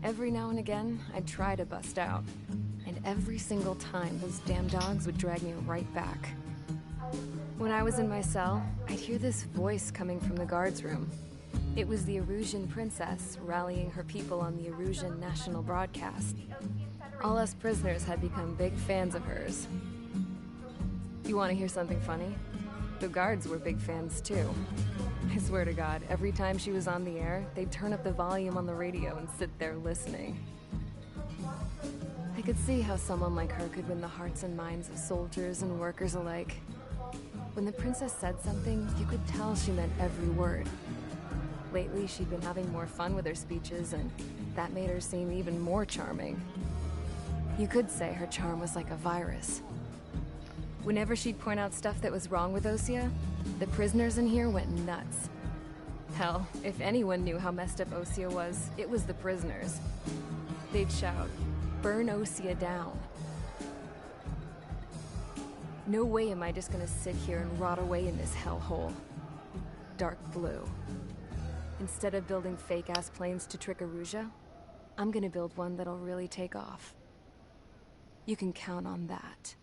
Every now and again, I'd try to bust out. And every single time, those damn dogs would drag me right back. When I was in my cell, I'd hear this voice coming from the guards room. It was the Erusian princess rallying her people on the Erusian national broadcast. All us prisoners had become big fans of hers. You want to hear something funny? The guards were big fans too. I swear to God, every time she was on the air, they'd turn up the volume on the radio and sit there listening. I could see how someone like her could win the hearts and minds of soldiers and workers alike. When the princess said something, you could tell she meant every word. Lately, she'd been having more fun with her speeches, and that made her seem even more charming. You could say her charm was like a virus. Whenever she'd point out stuff that was wrong with Osia, the prisoners in here went nuts. Hell, if anyone knew how messed up Osia was, it was the prisoners. They'd shout, "Burn Osia down." No way am I just gonna sit here and rot away in this hellhole. Dark blue. Instead of building fake-ass planes to trick Erusia, I'm gonna build one that'll really take off. You can count on that.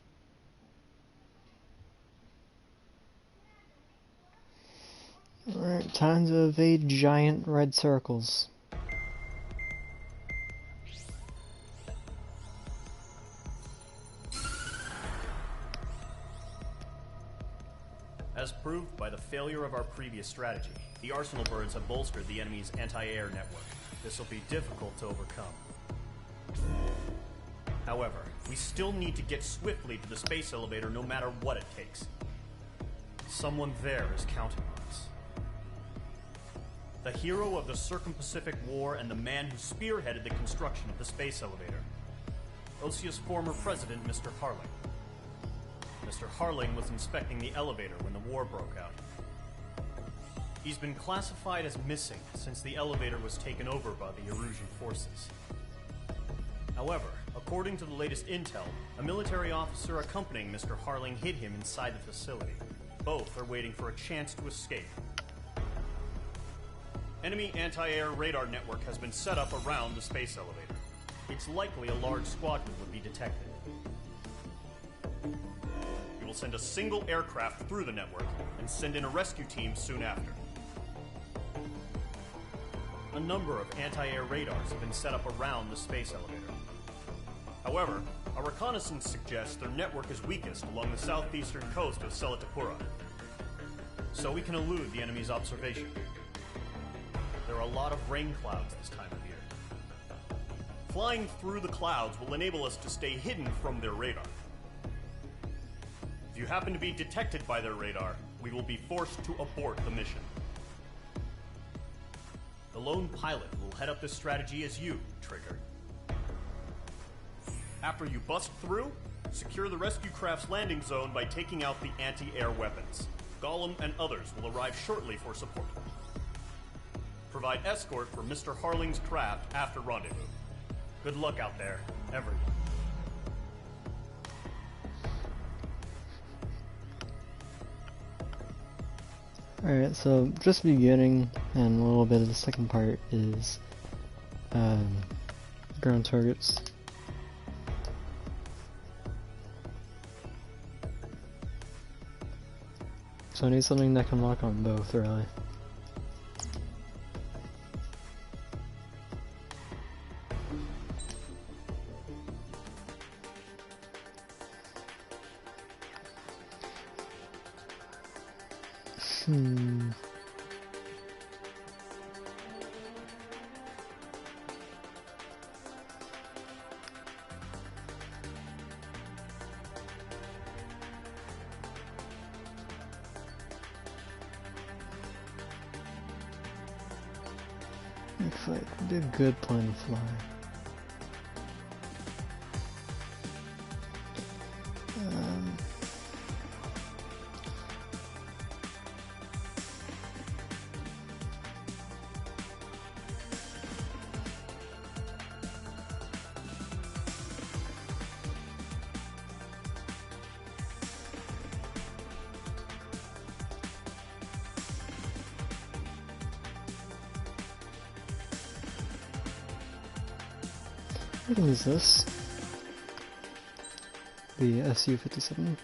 Alright, time to evade giant red circles. As proved by the failure of our previous strategy. The Arsenal birds have bolstered the enemy's anti-air network. This will be difficult to overcome. However, we still need to get swiftly to the space elevator no matter what it takes. Someone there is counting on us. The hero of the Circum-Pacific War and the man who spearheaded the construction of the space elevator. Osia's former president, Mr. Harling. Mr. Harling was inspecting the elevator when the war broke out. He's been classified as missing since the elevator was taken over by the Erusian forces. However, according to the latest intel, a military officer accompanying Mr. Harling hid him inside the facility. Both are waiting for a chance to escape. Enemy anti-air radar network has been set up around the space elevator. It's likely a large squadron would be detected. We will send a single aircraft through the network and send in a rescue team soon after. A number of anti-air radars have been set up around the space elevator. However, our reconnaissance suggests their network is weakest along the southeastern coast of Selatapura, so we can elude the enemy's observation. There are a lot of rain clouds this time of year. Flying through the clouds will enable us to stay hidden from their radar. If you happen to be detected by their radar, we will be forced to abort the mission. The lone pilot will head up this strategy as you, Trigger. After you bust through, secure the rescue craft's landing zone by taking out the anti-air weapons. Gollum and others will arrive shortly for support. Provide escort for Mr. Harling's craft after rendezvous. Good luck out there, everyone. Alright, so just beginning, and a little bit of the second part is ground targets. So I need something that can lock on both, really. Looks like it'd be a good plan to fly. What is this? The Su-57.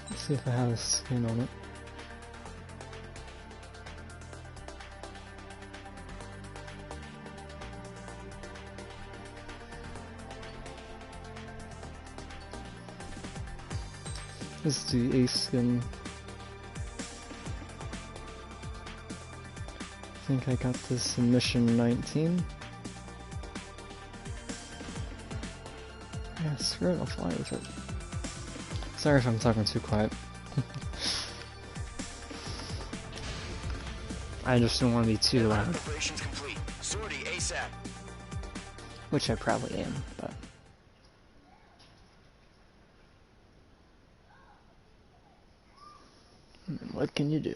Let's see if I have a skin on it. This is the Ace skin. I think I got this in mission 19. Yeah, screw it, I'll fly with it. Sorry if I'm talking too quiet. I just don't want to be too loud. Preparations complete. Sortie ASAP. Which I probably am, but... what can you do?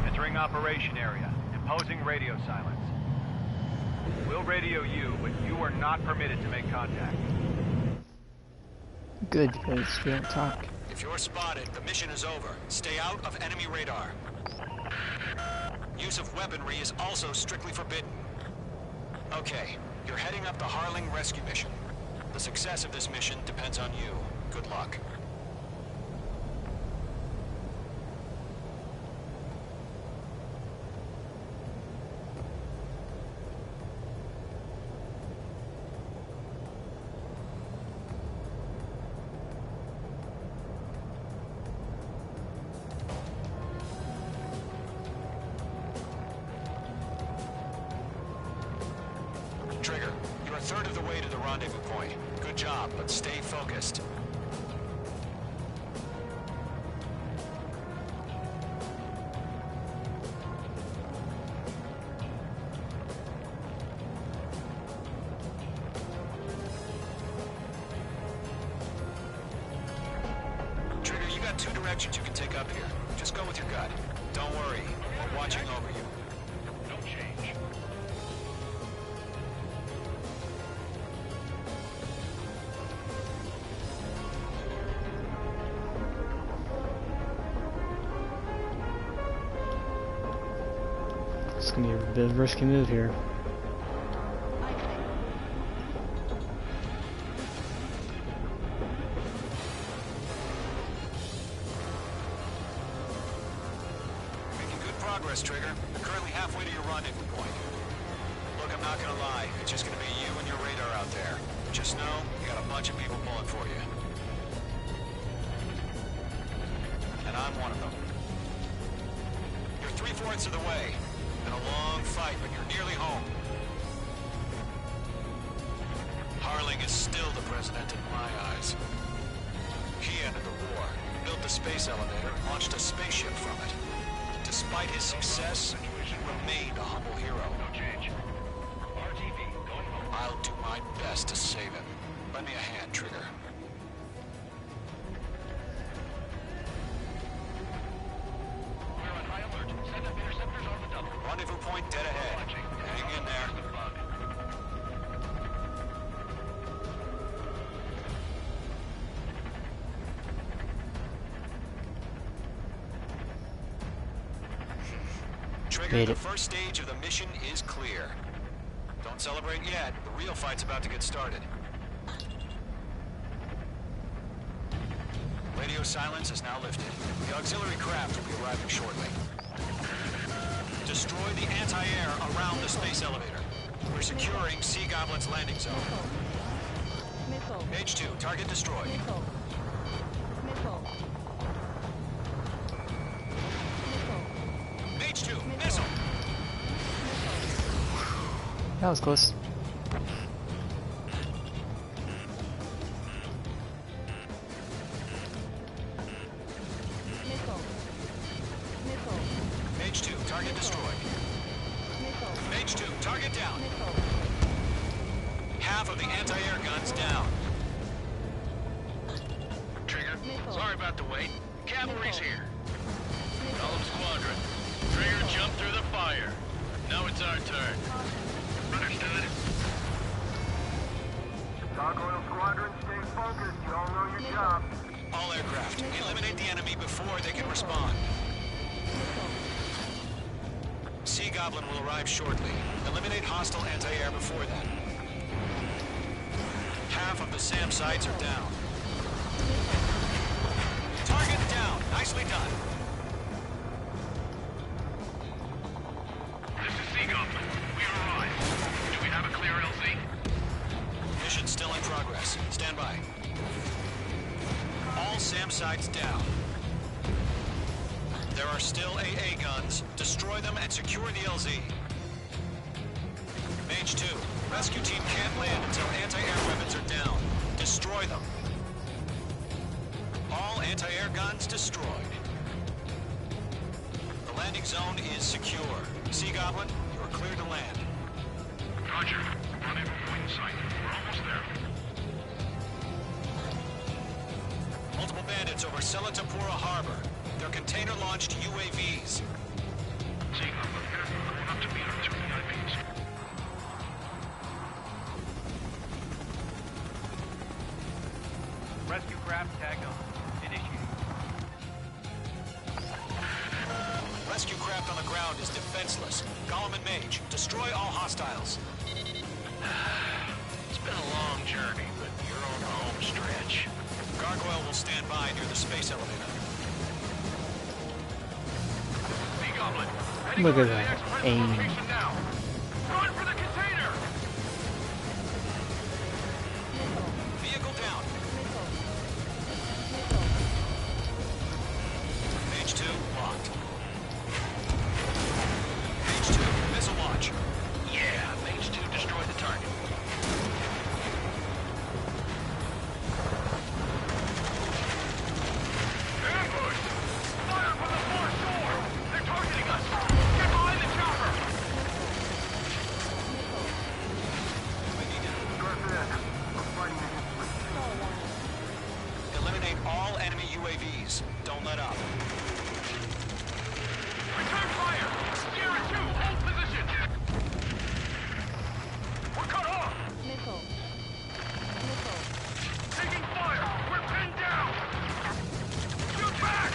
Entering operation area. Imposing radio silence. We'll radio you, but you are not permitted to make contact. Good, because we don't talk. If you're spotted, the mission is over. Stay out of enemy radar. use of weaponry is also strictly forbidden. Okay, you're heading up the Harling rescue mission. The success of this mission depends on you. Good luck. Trigger, you're a third of the way to the rendezvous point. Good job, but stay focused. Trigger, you got 2 directions you can take up here. Just go with your gut. Don't worry, we're watching over you. No change. It's gonna be a bit of a risky move here. Making good progress, Trigger. You're currently halfway to your rendezvous point. Look, I'm not gonna lie. It's just gonna be you and your radar out there. Just know, you got a bunch of people pulling for you. And I'm one of them. You're 3/4 of the way. Been a long fight, but you're nearly home. Harling is still the president in my eyes. He ended the war, built the space elevator, and launched a spaceship from it. Despite his success, he remained a humble hero. No change. RTV, going home. I'll do my best to save him. Lend me a hand, Trigger. Rendezvous point dead ahead. Hang in there. Trigger, the first stage of the mission is clear. Don't celebrate yet. The real fight's about to get started. Radio silence is now lifted. The auxiliary craft will be arriving shortly. Destroy the anti-air around the space elevator. We're securing Sea Goblin's landing zone. Missile. H2, target destroyed. Missile. Missile. H2, missile. That was close. H2, target destroyed. H2, target down. Half of the anti-air guns down. Trigger, sorry about the wait. Cavalry's here. Golem Squadron, Trigger jumped through the fire. Now it's our turn. Understood? Gargoyle Squadron, stay focused. You all know your job. All aircraft, eliminate the enemy before they can respond. Sea Goblin will arrive shortly. Eliminate hostile anti-air before then. Half of the SAM sites are down. Target down. Nicely done. This is Sea Goblin. We arrived. Do we have a clear LZ? Mission still in progress. Stand by. All SAM sites down. There are still AA guns. Destroy them and secure the LZ. Mage 2, rescue team can't land until anti-air weapons are down. Destroy them. All anti-air guns destroyed. The landing zone is secure. Sea Goblin, you are clear to land. Roger. Rendezvous point in sight. We're almost there. Multiple bandits over Selatapura Harbor. They're container-launched UAVs. Sea Goblin, going up to meet our 2 VIPs. Rescue craft tagged on. Initiate. Rescue craft on the ground is defenseless. Gollum and Mage, destroy all hostiles. It's been a long journey, but you're on the home stretch. Gargoyle will stand by near the space elevator. Goblin, Look at that aim. now. Run for the container! Vehicle down. Mage 2, locked. Mage 2, missile launch. Yeah, Mage 2 destroyed the target. Ambush! Fire from the far shore! They're targeting us! Get behind the chopper! Eliminate all enemy UAVs. Don't let up. Return fire! Sierra 2, hold position! We're cut off! Taking fire! We're pinned down! Shoot back!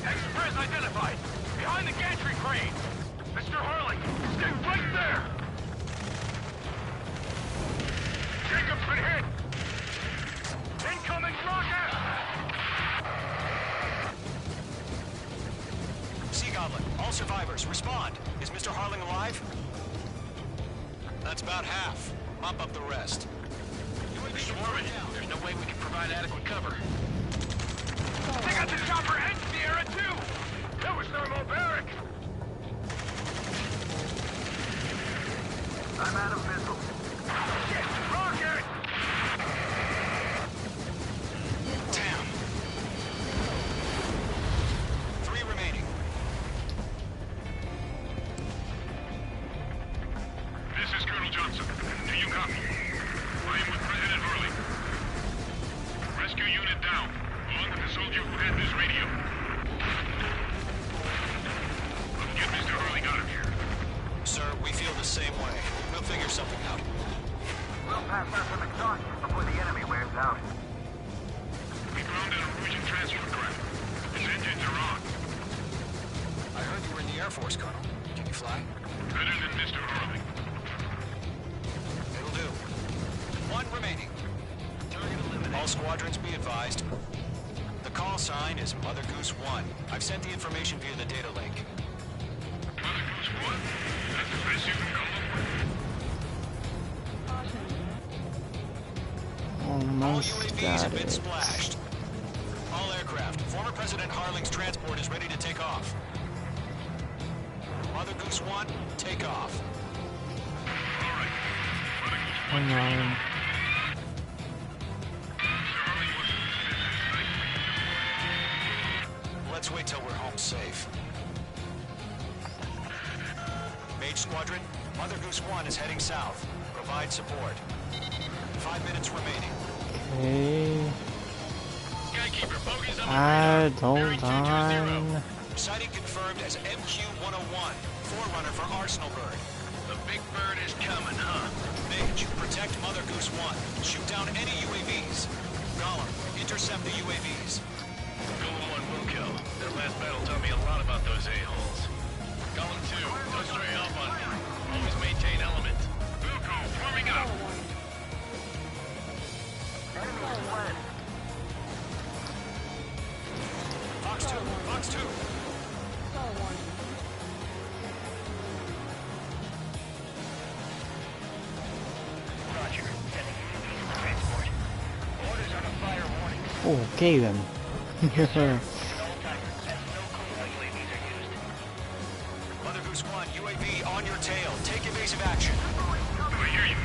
Express identified! Behind the gantry crane! Mr. Harling, stay right there! Jacob's been hit! Incoming rocket! Sea Goblin, all survivors, respond. Is Mr. Harling alive? That's about half. Mop up the rest. They're swarming. There's no way we can provide adequate cover. They got the chopper and Sierra too! That was thermobaric! I'm out of missiles. Shit! Rocket! Damn. 3 remaining. This is Colonel Johnson. Do you copy? I am with President Hurley. Rescue unit down, along with the soldier who had this radio. Let's get Mr. Hurley out of here. Sir, we feel the same way. We'll figure something out. We'll pass out some exhaustion before the enemy wears out. We found an Erusian transfer craft. Its engines are on. I heard you were in the Air Force, Colonel. Can you fly? Better than Mr. Hurley. It'll do. 1 remaining. Target eliminated. All squadrons be advised. The call sign is Mother Goose 1. I've sent the information via the data link. Mother Goose 1? That's the best you can come up with. All Almost UAVs got have been it. splashed. All aircraft. Former President Harling's transport is ready to take off. Mother Goose 1, take off. Hang on. Let's wait till we're home safe. Mage Squadron, Mother Goose 1 is heading south. Provide support. 5 minutes remaining. Okay. Skykeeper, bogies on Don't die. Sighting confirmed as MQ-101, forerunner for Arsenal Bird. The big bird is coming, huh? Mage, protect Mother Goose 1. Shoot down any UAVs. Gollum, intercept the UAVs. Golem 1 will kill. Their last battle taught me a lot about those a-holes. Golem 2, don't stray off on me. Always maintain element. Wilco, forming up. Fox 2, Fox 2. Roger. Sending UAVs for transport. Orders on a fire warning. Okay then. Mother Goose 1, UAV on your tail. Take evasive action. I hear you,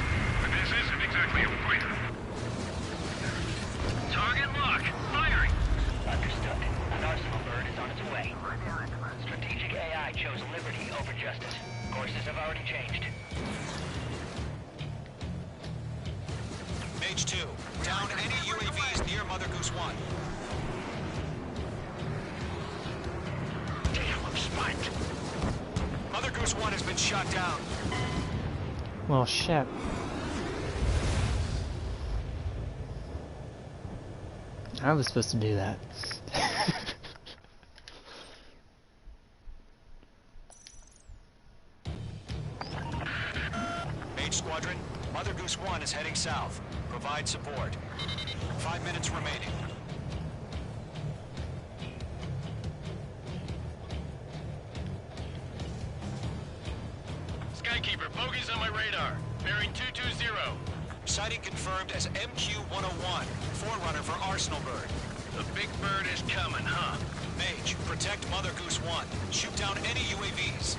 but this isn't exactly a fighter. Target lock. Firing. Understood. An Arsenal Bird is on its way. Strategic AI chose liberty over justice. Courses have already changed. Mage 2, down any UAVs near Mother Goose 1. Damn, I'm spiked. Mother Goose 1 has been shot down. Well, shit. I was supposed to do that. Squadron. Mother Goose 1 is heading south. Provide support. 5 minutes remaining. Skykeeper, bogey's on my radar. Bearing 220. Sighting confirmed as MQ-101, forerunner for Arsenal Bird. The big bird is coming, huh? Mage, protect Mother Goose 1. Shoot down any UAVs.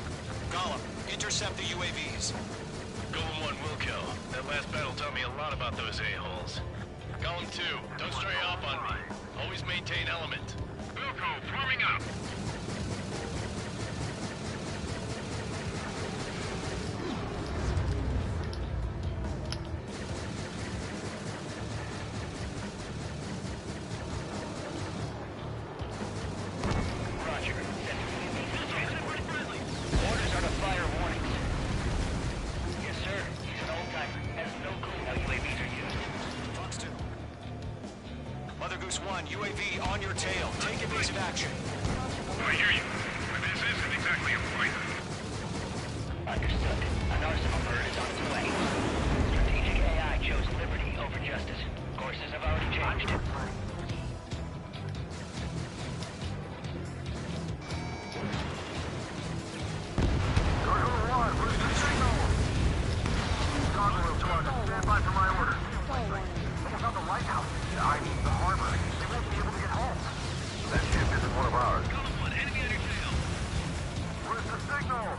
Gollum, intercept the UAVs. Golem 1 will kill. That last battle taught me a lot about those a-holes. Golem 2, don't stray off on me. Always maintain element. Wilco, forming up. UAV on your tail. Take evasive action. I hear you. But this isn't exactly a fighter. Understood. An Arsenal Bird is on its way. Strategic AI chose liberty over justice. Courses have already changed. Gargoyle Squadron, stand by for my orders. Someone's on the lighthouse. I mean the harbor. They won't be able to get home. That ship isn't one of ours. Enemy on your tail. Where's the signal?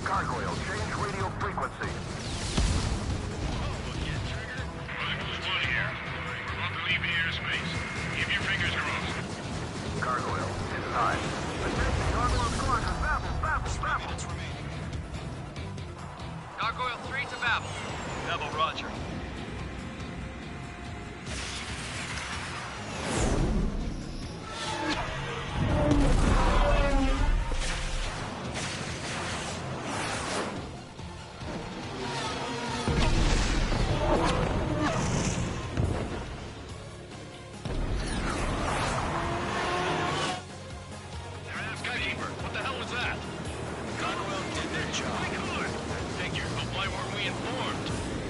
Gargoyle, change radio frequency. One here. We're about to leave the airspace. Keep your fingers crossed. Gargoyle, inside. Attention, Gargoyle Squadron, Babel. Gargoyle 3 to Babel. Babel, roger. Skykeeper, what the hell was that? Gargoyle did their job. Figure, but why weren't we informed?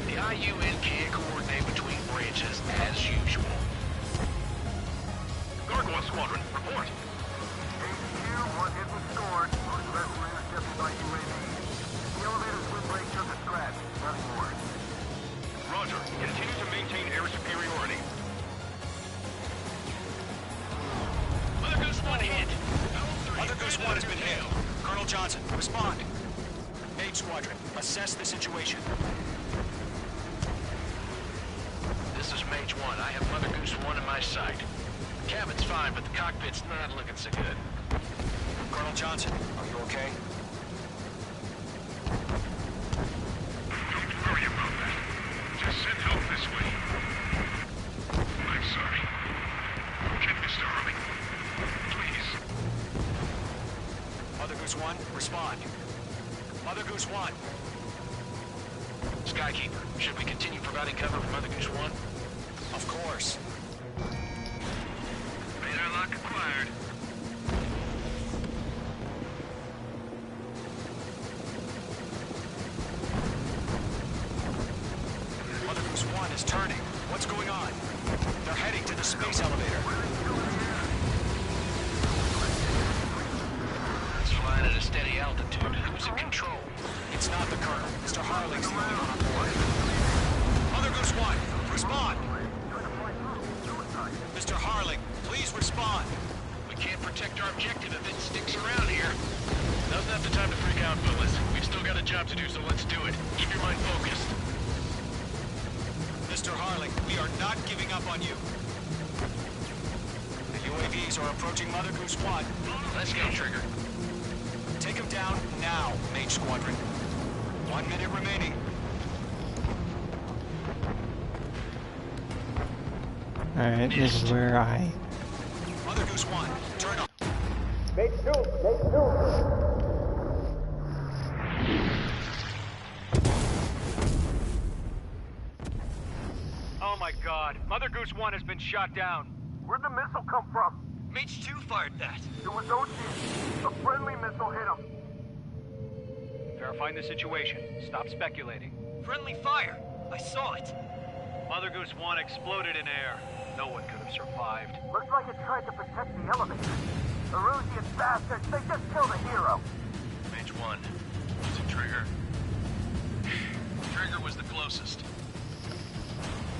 The IUN can't coordinate between branches as usual. Gargoyle Squadron, report. HQ, one hit was scored. Most vessel intercepted by UAV. The elevator's wind break took a scratch. Nothing more. Roger. Continue to maintain air superiority. Mother Goose 1 hit. Mother Goose 1 has been hit. Colonel Johnson, respond. Mage Squadron, assess the situation. This is Mage 1. I have Mother Goose 1 in my sight. The cabin's fine, but the cockpit's not looking so good. Colonel Johnson, are you okay? Don't worry about that. Just send help this way. I'm sorry. Get Mr. Harley. Please. Mother Goose 1, respond. Mother Goose 1. Skykeeper, should we continue providing cover for Mother Goose 1? Of course. Radar lock acquired. Mother Goose 1 is turning. What's going on? They're heading to the space elevator. It's flying at a steady altitude. Who's in control? It's not the Colonel. Mr. Harling's the only one on board. Mother Goose 1, respond! Mr. Harling, please respond! We can't protect our objective if it sticks around here. Now's not the time to freak out, fellas. We've still got a job to do, so let's do it. Keep your mind focused. Mr. Harling, we are not giving up on you. The UAVs are approaching Mother Goose 1. Let's go, Trigger. Take them down now, Mage Squadron. 1 minute remaining. Alright, this is where I... Mother Goose 1, turn on. Mage 2, Mage 2. Oh my god. Mother Goose 1 has been shot down. Where'd the missile come from? Mage 2 fired that. It was Ocean. A friendly missile hit him. Clarifying the situation. Stop speculating. Friendly fire! I saw it! Mother Goose 1 exploded in air. No one could have survived. Looks like it tried to protect the elevator. Erusian bastards, they just killed a hero. Mage 1. Is it Trigger? Trigger was the closest.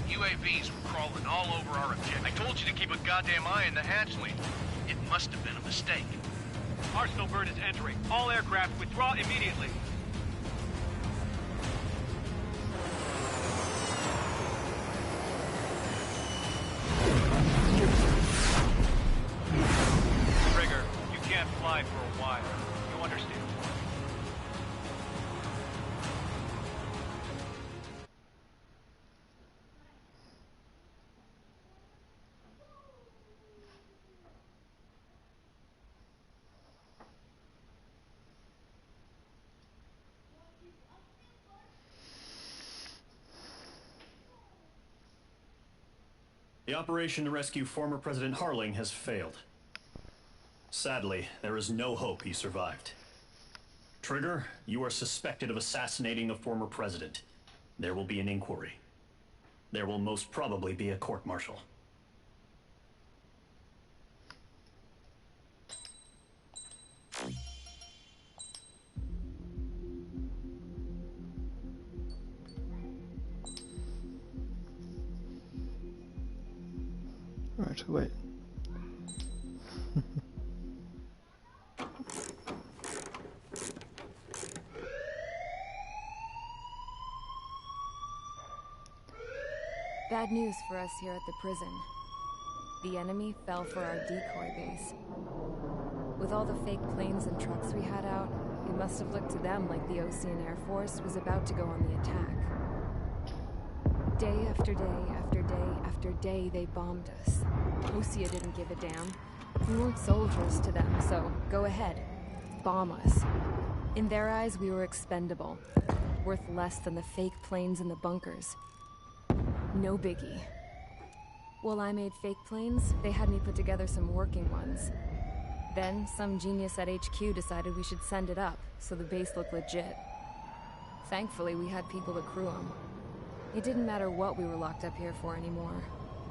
UAVs were crawling all over our objective. I told you to keep a goddamn eye on the hatchling. It must have been a mistake. Arsenal bird is entering. All aircraft withdraw immediately. Trigger, you can't fly for a while. You understand? The operation to rescue former President Harling has failed. Sadly, there is no hope he survived. Trigger, you are suspected of assassinating the former president. There will be an inquiry. There will most probably be a court-martial. Right, wait. Bad news for us here at the prison. The enemy fell for our decoy base. With all the fake planes and trucks we had out, it must have looked to them like the Osean Air Force was about to go on the attack. Day after day after day after day, they bombed us. Osea didn't give a damn. We weren't soldiers to them, so go ahead. Bomb us. In their eyes, we were expendable. Worth less than the fake planes in the bunkers. No biggie. While I made fake planes, they had me put together some working ones. Then, some genius at HQ decided we should send it up, so the base looked legit. Thankfully, we had people to crew them. It didn't matter what we were locked up here for anymore.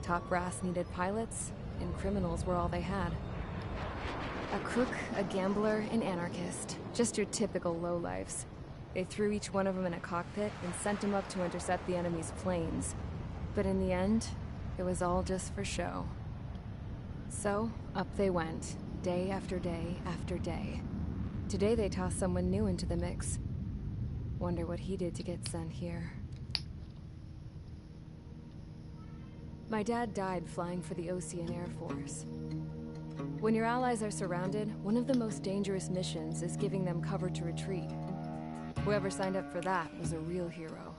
Top brass needed pilots, and criminals were all they had. A crook, a gambler, an anarchist. Just your typical lowlifes. They threw each one of them in a cockpit and sent them up to intercept the enemy's planes. But in the end, it was all just for show. So, up they went, day after day after day. Today they tossed someone new into the mix. Wonder what he did to get sent here. My dad died flying for the Osean Air Force. When your allies are surrounded, one of the most dangerous missions is giving them cover to retreat. Whoever signed up for that was a real hero.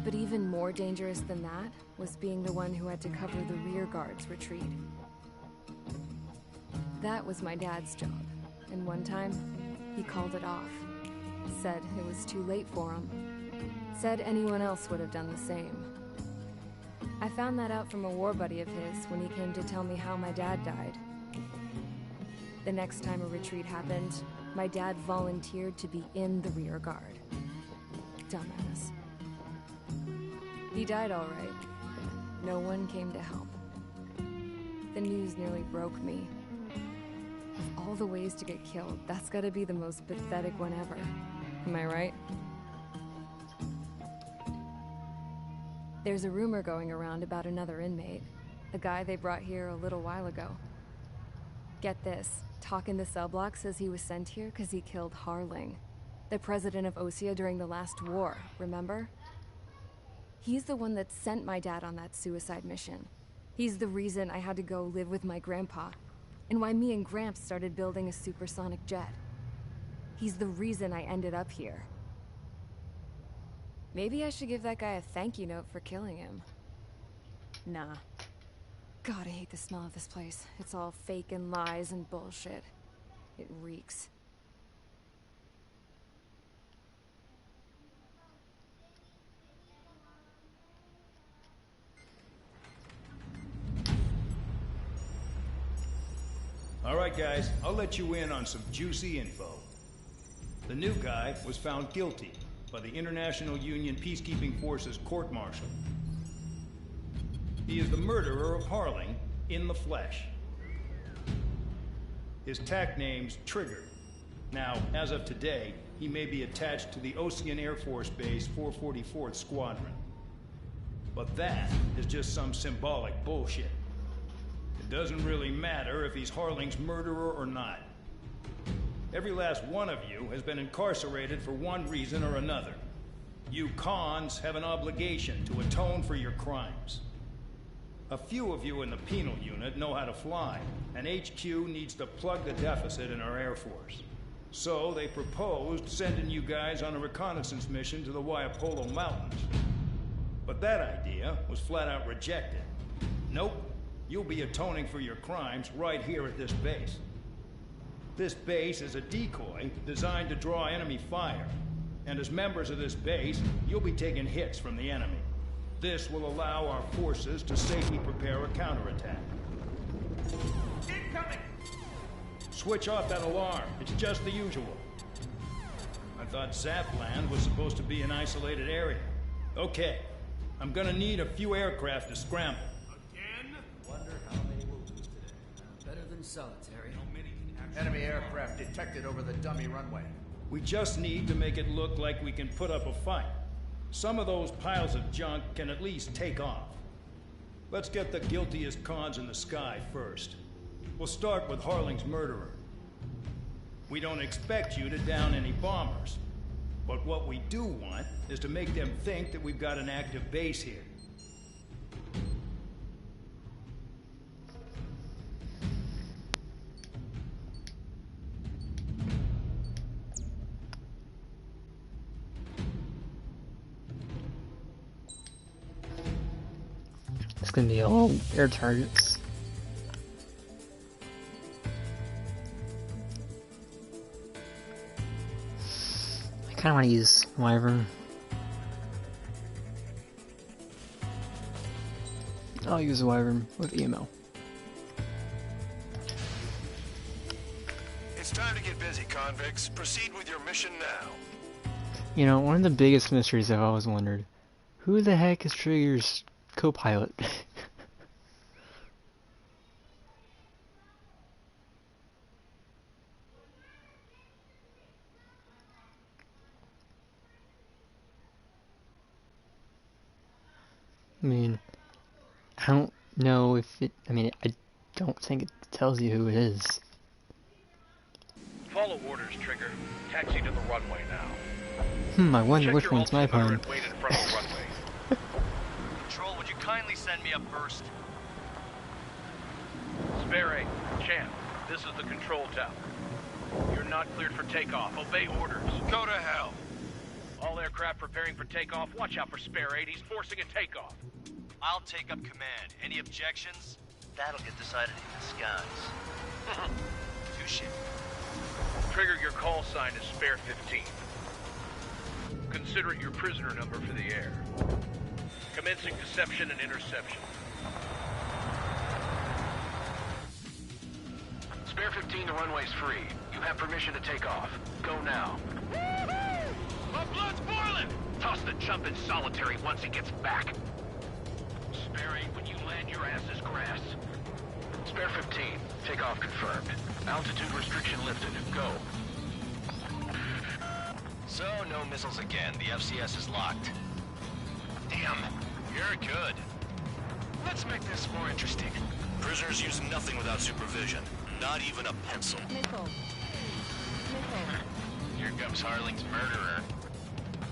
But even more dangerous than that was being the one who had to cover the rear guard's retreat. That was my dad's job, and one time, he called it off. Said it was too late for him. Said anyone else would have done the same. I found that out from a war buddy of his when he came to tell me how my dad died. The next time a retreat happened, my dad volunteered to be in the rear guard. Dumbass. He died all right. No one came to help. The news nearly broke me. Of all the ways to get killed, that's gotta be the most pathetic one ever. Am I right? There's a rumor going around about another inmate. A guy they brought here a little while ago. Get this, Talk in the cell block says he was sent here because he killed Harling, the president of Osea during the last war, remember? He's the one that sent my dad on that suicide mission. He's the reason I had to go live with my grandpa, and why me and Gramps started building a supersonic jet. He's the reason I ended up here. Maybe I should give that guy a thank you note for killing him. Nah. God, I hate the smell of this place. It's all fake and lies and bullshit. It reeks. All right, guys, I'll let you in on some juicy info. The new guy was found guilty by the International Union Peacekeeping Forces court-martial. He is the murderer of Harling in the flesh. His TAC name's Trigger. Now, as of today, he may be attached to the Ocean Air Force Base 444th Squadron. But that is just some symbolic bullshit. It doesn't really matter if he's Harling's murderer or not. Every last one of you has been incarcerated for one reason or another. You cons have an obligation to atone for your crimes. A few of you in the penal unit know how to fly, and HQ needs to plug the deficit in our Air Force. So they proposed sending you guys on a reconnaissance mission to the Waiapolo Mountains. But that idea was flat out rejected. Nope, you'll be atoning for your crimes right here at this base. This base is a decoy designed to draw enemy fire. And as members of this base, you'll be taking hits from the enemy. This will allow our forces to safely prepare a counterattack. Incoming! Switch off that alarm. It's just the usual. I thought Zapland was supposed to be an isolated area. Okay, I'm gonna need a few aircraft to scramble. Again? Wonder how many will lose today. Better than solitary. Enemy aircraft detected over the dummy runway. We just need to make it look like we can put up a fight. Some of those piles of junk can at least take off. Let's get the guiltiest cons in the sky first. We'll start with Harling's murderer. We don't expect you to down any bombers. But what we do want is to make them think that we've got an active base here. It's gonna be all air targets. I kinda wanna use Wyvern. I'll use Wyvern with EML. It's time to get busy, convicts. Proceed with your mission now. You know, one of the biggest mysteries I've always wondered, who the heck is Trigger's co-pilot? I mean, I don't know if it, I don't think it tells you who it is. Follow orders, Trigger. Taxi to the runway I now. wonder Check which your one's my altimeter phone. and wait in front of the runway. Control, would you kindly send me up first? Spare 8, Champ, this is the control tower. You're not cleared for takeoff. Obey orders. Go to hell. All aircraft preparing for takeoff. Watch out for Spare 8. He's forcing a takeoff. I'll take up command. Any objections? That'll get decided in the skies. Touche. Trigger, your call sign is Spare 15. Consider it your prisoner number for the air. Commencing deception and interception. Spare 15, the runway's free. You have permission to take off. Go now. My blood's boiling! Toss the chump in solitary once he gets back. Spare 8, when you land, your ass is grass. Spare 15, takeoff confirmed. Altitude restriction lifted. Go. So, no missiles again. The FCS is locked. Damn, you're good. Let's make this more interesting. Prisoners use nothing without supervision. Not even a pencil. Here comes Harling's murderer.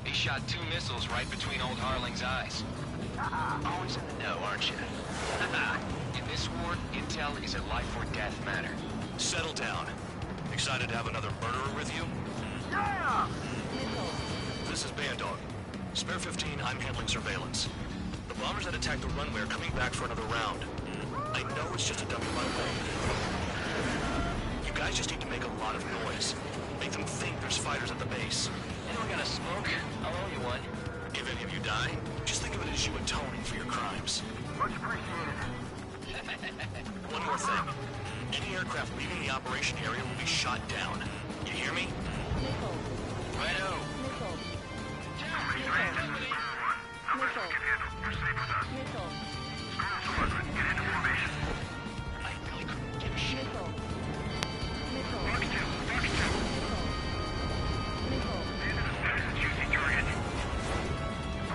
He shot 2 missiles right between old Harling's eyes. Always in the know, aren't you? In this war, intel is a life or death matter. Settle down. Excited to have another murderer with you? Yeah! This is Bandog. Spare 15, I'm handling surveillance. The bombers that attacked the runway are coming back for another round. I know it's just a dummy runway. You guys just need to make a lot of noise. Make them think there's fighters at the base. Anyone got a smoke? I'll owe you one. If any of you die, just think of it as you atoning for your crimes. Much appreciated. One more thing. Any aircraft leaving the operation area will be shot down. You hear me? Righto.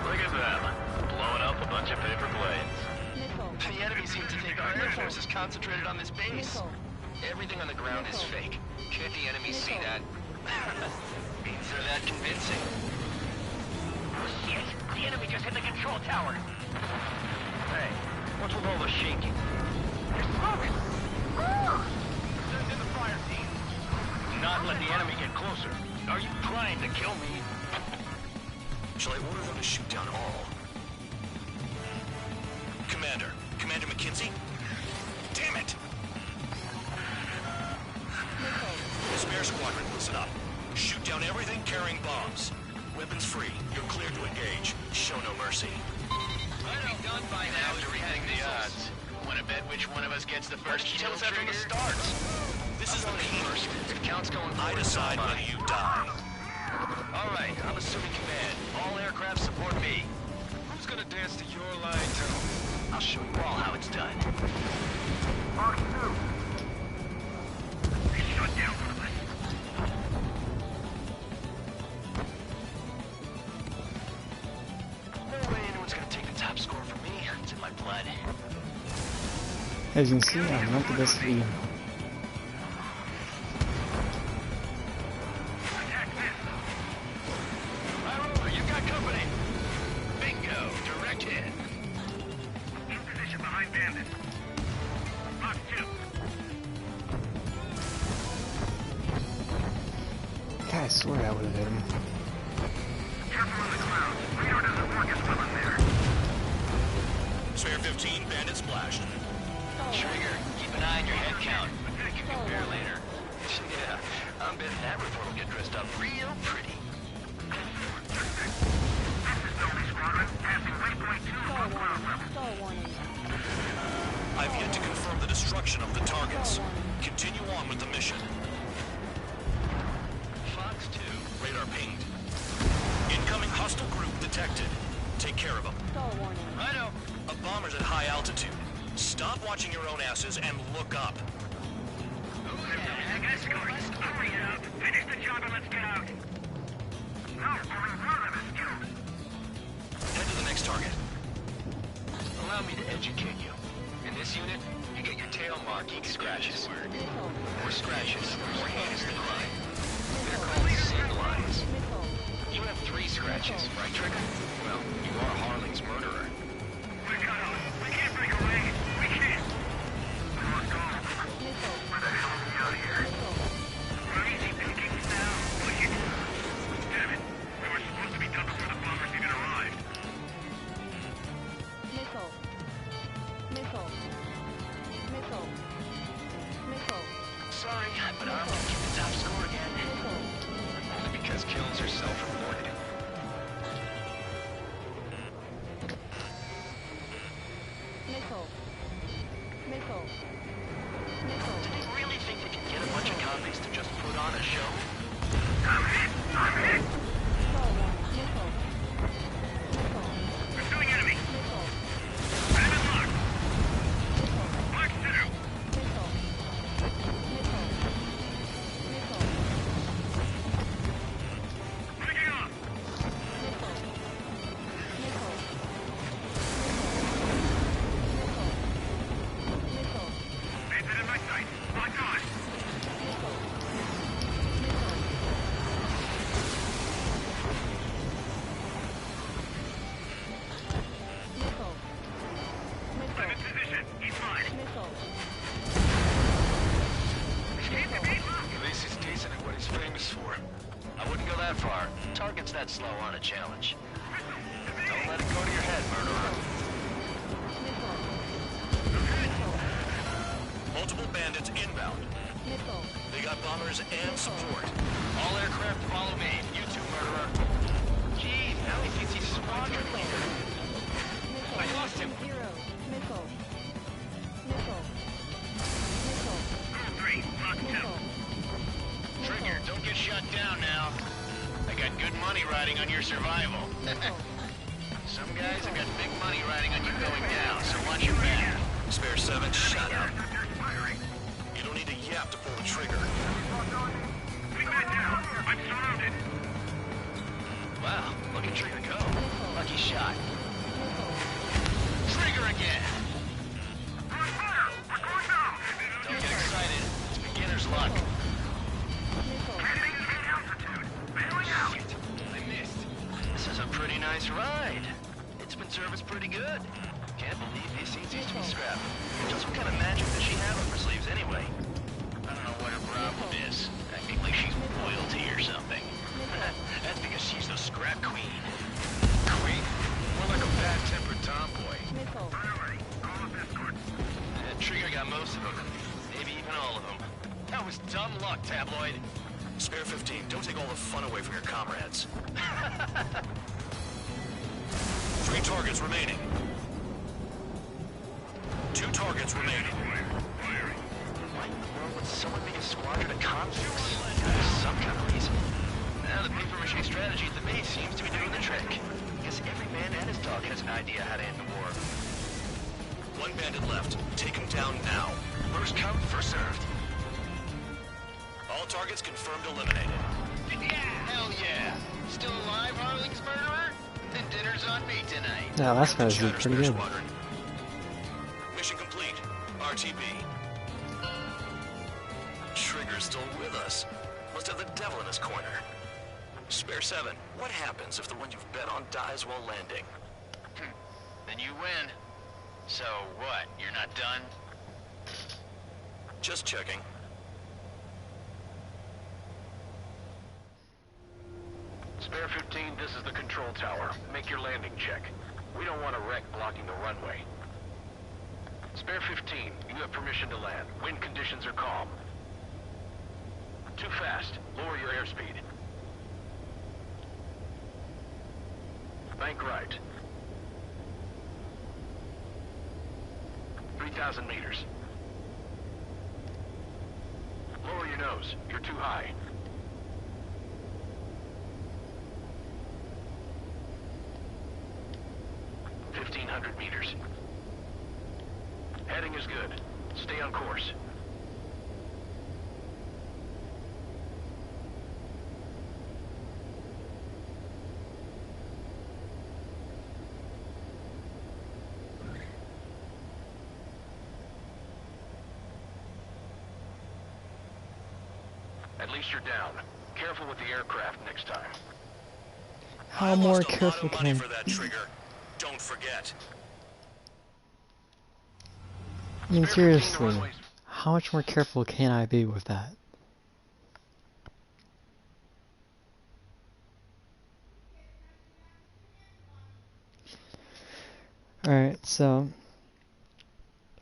Look at them, blowing up a bunch of paper planes. The enemy seems to think our air force is concentrated on this base. Everything on the ground is fake. Can't the enemy see that? Means they're that convincing. Shit! The enemy just hit the control tower! Hey, what's with all the shaking? There's smoke! Send in the fire team. Do not let the enemy get closer. Are you trying to kill me? Shall I order them to shoot down all? Commander McKinsey? Damn it! Spare squadron, listen up. Shoot down everything carrying bombs. Weapons free. You're cleared to engage. Show no mercy. I'd be done by now to rethink the odds. Want to bet which one of us gets the first kill Tell us after the trigger? start. This is the first. If counts going I forward, decide so am when I. you die. All right, I'm assuming command. All aircraft support me. Who's gonna dance to your line, too? I'll show you all how it's done. Mark 2. Shut down for this. No way anyone's gonna take the top score from me. It's in my blood. As you can see, I'm not the best lead. You got company. Bingo. Direct hit. In position behind bandit. Mark 2. God, I swear I would have hit him. Careful in the clouds. Radar doesn't work as well in there. Spare 15, bandit splashed. Trigger, keep an eye on your head count. We can compare later. Yeah, I'm betting that report will get dressed up real pretty. I've yet to confirm the destruction of the targets. Continue on with the mission. Fox 2. Radar pinged. Incoming hostile group detected. Take care of them. Righto. A bomber's at high altitude. Stop watching your own asses and look up. Hurry up. Finish the job and let's get out. No, only one of us killed. Head to the next target. Allow me to educate you. In this unit, you get your tail marking scratches. More scratches, more heinous the crime. They're called sin lines. You have 3 scratches, right, Trigger? Well, you are Harling's murderer. We're cut off. We can't break away. We can't. We must go. Where the hell are we out here? We're easy pickings now. Push it. Damn it. We were supposed to be done before the bombers even arrived. Sorry, but I'm gonna keep the top score again. Only because kills are self-reported. Do they really think they can get a bunch of convicts to just put on a show? I'm hit. I'm hit. Pursuing enemy. Bandit locked. Mark 2. Breaking off. Bandit in my sight. Lock on. I'm in position. He's mine. At least he's decent at what he's famous for. I wouldn't go that far. Targets that slow aren't a challenge. Don't let it go to your head, murderer. Multiple bandits inbound. They got bombers and support. All aircraft follow me. You too, murderer. Gee, now he thinks he's squadron leader. I lost him. 3. Mark 2. Trigger, don't get shut down now. Good money riding on your survival. Some guys have got big money riding on you going down, so watch your back. Spare 7, shut up. You don't need a yap to pull the trigger. I'm surrounded. Wow, look at Trigger go. Lucky shot. Trigger again. Don't get excited. It's beginner's luck. Shit, I missed. This is a pretty nice ride. It's been serviced pretty good. Can't believe these things used to be scrapped. Just what kind of magic does she have up her sleeves anyway? I don't know what her problem is. Acting like she's royalty or something. That's because she's the scrap queen. Queen? More like a bad-tempered tomboy. Trigger got most of them. Maybe even all of them. That was dumb luck, Tabloid. Spare 15, don't take all the fun away from your comrades. 3 targets remaining. 2 targets remaining. Why in the world would someone make a squadron of convicts? There's some kind of reason. Now the paper-mache strategy at the base seems to be doing the trick. I guess every man and his dog has an idea how to end the war. 1 bandit left. Take him down now. First come, first served. All targets confirmed eliminated. Yeah! Hell yeah! Still alive, Harling's murderer? Then dinner's on me tonight. Yeah, last guy's did pretty good. Mission complete. RTB. Trigger's still with us. Must have the devil in his corner. Spare 7, what happens if the one you've bet on dies while landing? Then you win. So what, you're not done? Just checking. Spare 15, this is the control tower. Make your landing check. We don't want a wreck blocking the runway. Spare 15, you have permission to land. Wind conditions are calm. Too fast. Lower your airspeed. Bank right. 3,000 meters. Lower your nose. You're too high. meters. Heading is good. Stay on course. At least you're down. Careful with the aircraft next time. How more careful can I for that trigger. Don't forget. I mean, seriously, how much more careful can I be with that? Alright, so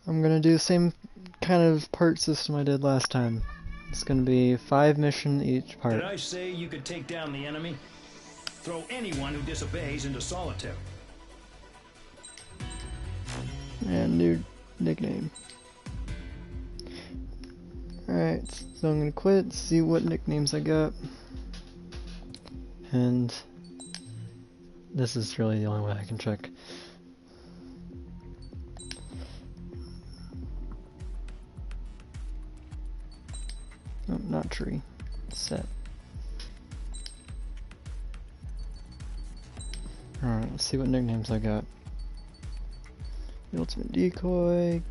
I'm gonna do the same kind of part system I did last time. It's gonna be 5 missions each part. Did I say you could take down the enemy? Throw anyone who disobeys into solitary. And new nickname. Alright, so I'm gonna quit, see what nicknames I got. And this is really the only way I can check. Oh, not tree. Set. Alright, let's see what nicknames I got. The Ultimate Decoy.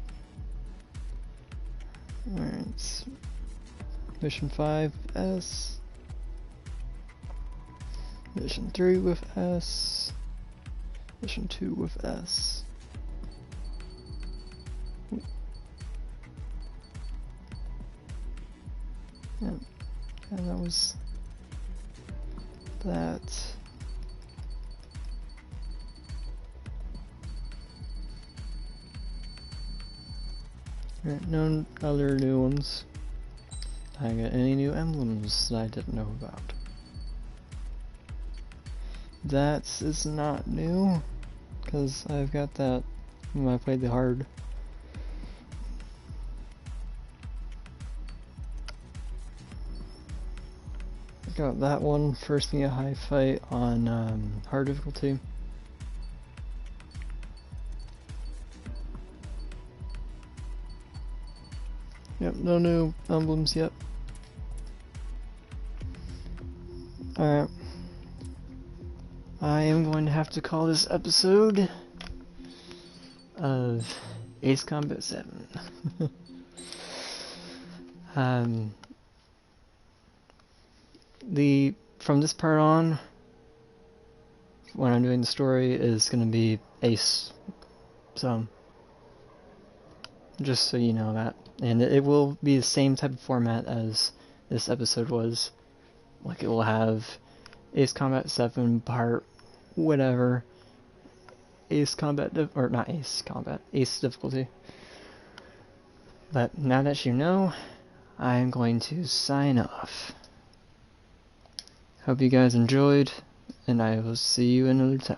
Alright. Mission 5 S. Mission 3 with S. Mission 2 with S. And that was that. Alright, no other new ones. I got any new emblems that I didn't know about. That is not new, because I've got that when I played the hard. Got that one, first Mia High fight on hard difficulty. Yep, no new emblems yet. Alright. I am going to have to call this episode of Ace Combat 7. From this part on, when I'm doing the story, is going to be Ace. So, just so you know that. And it will be the same type of format as this episode was. Like, it will have Ace Combat 7 part whatever. Ace difficulty. But now that you know, I am going to sign off. Hope you guys enjoyed, and I will see you another time.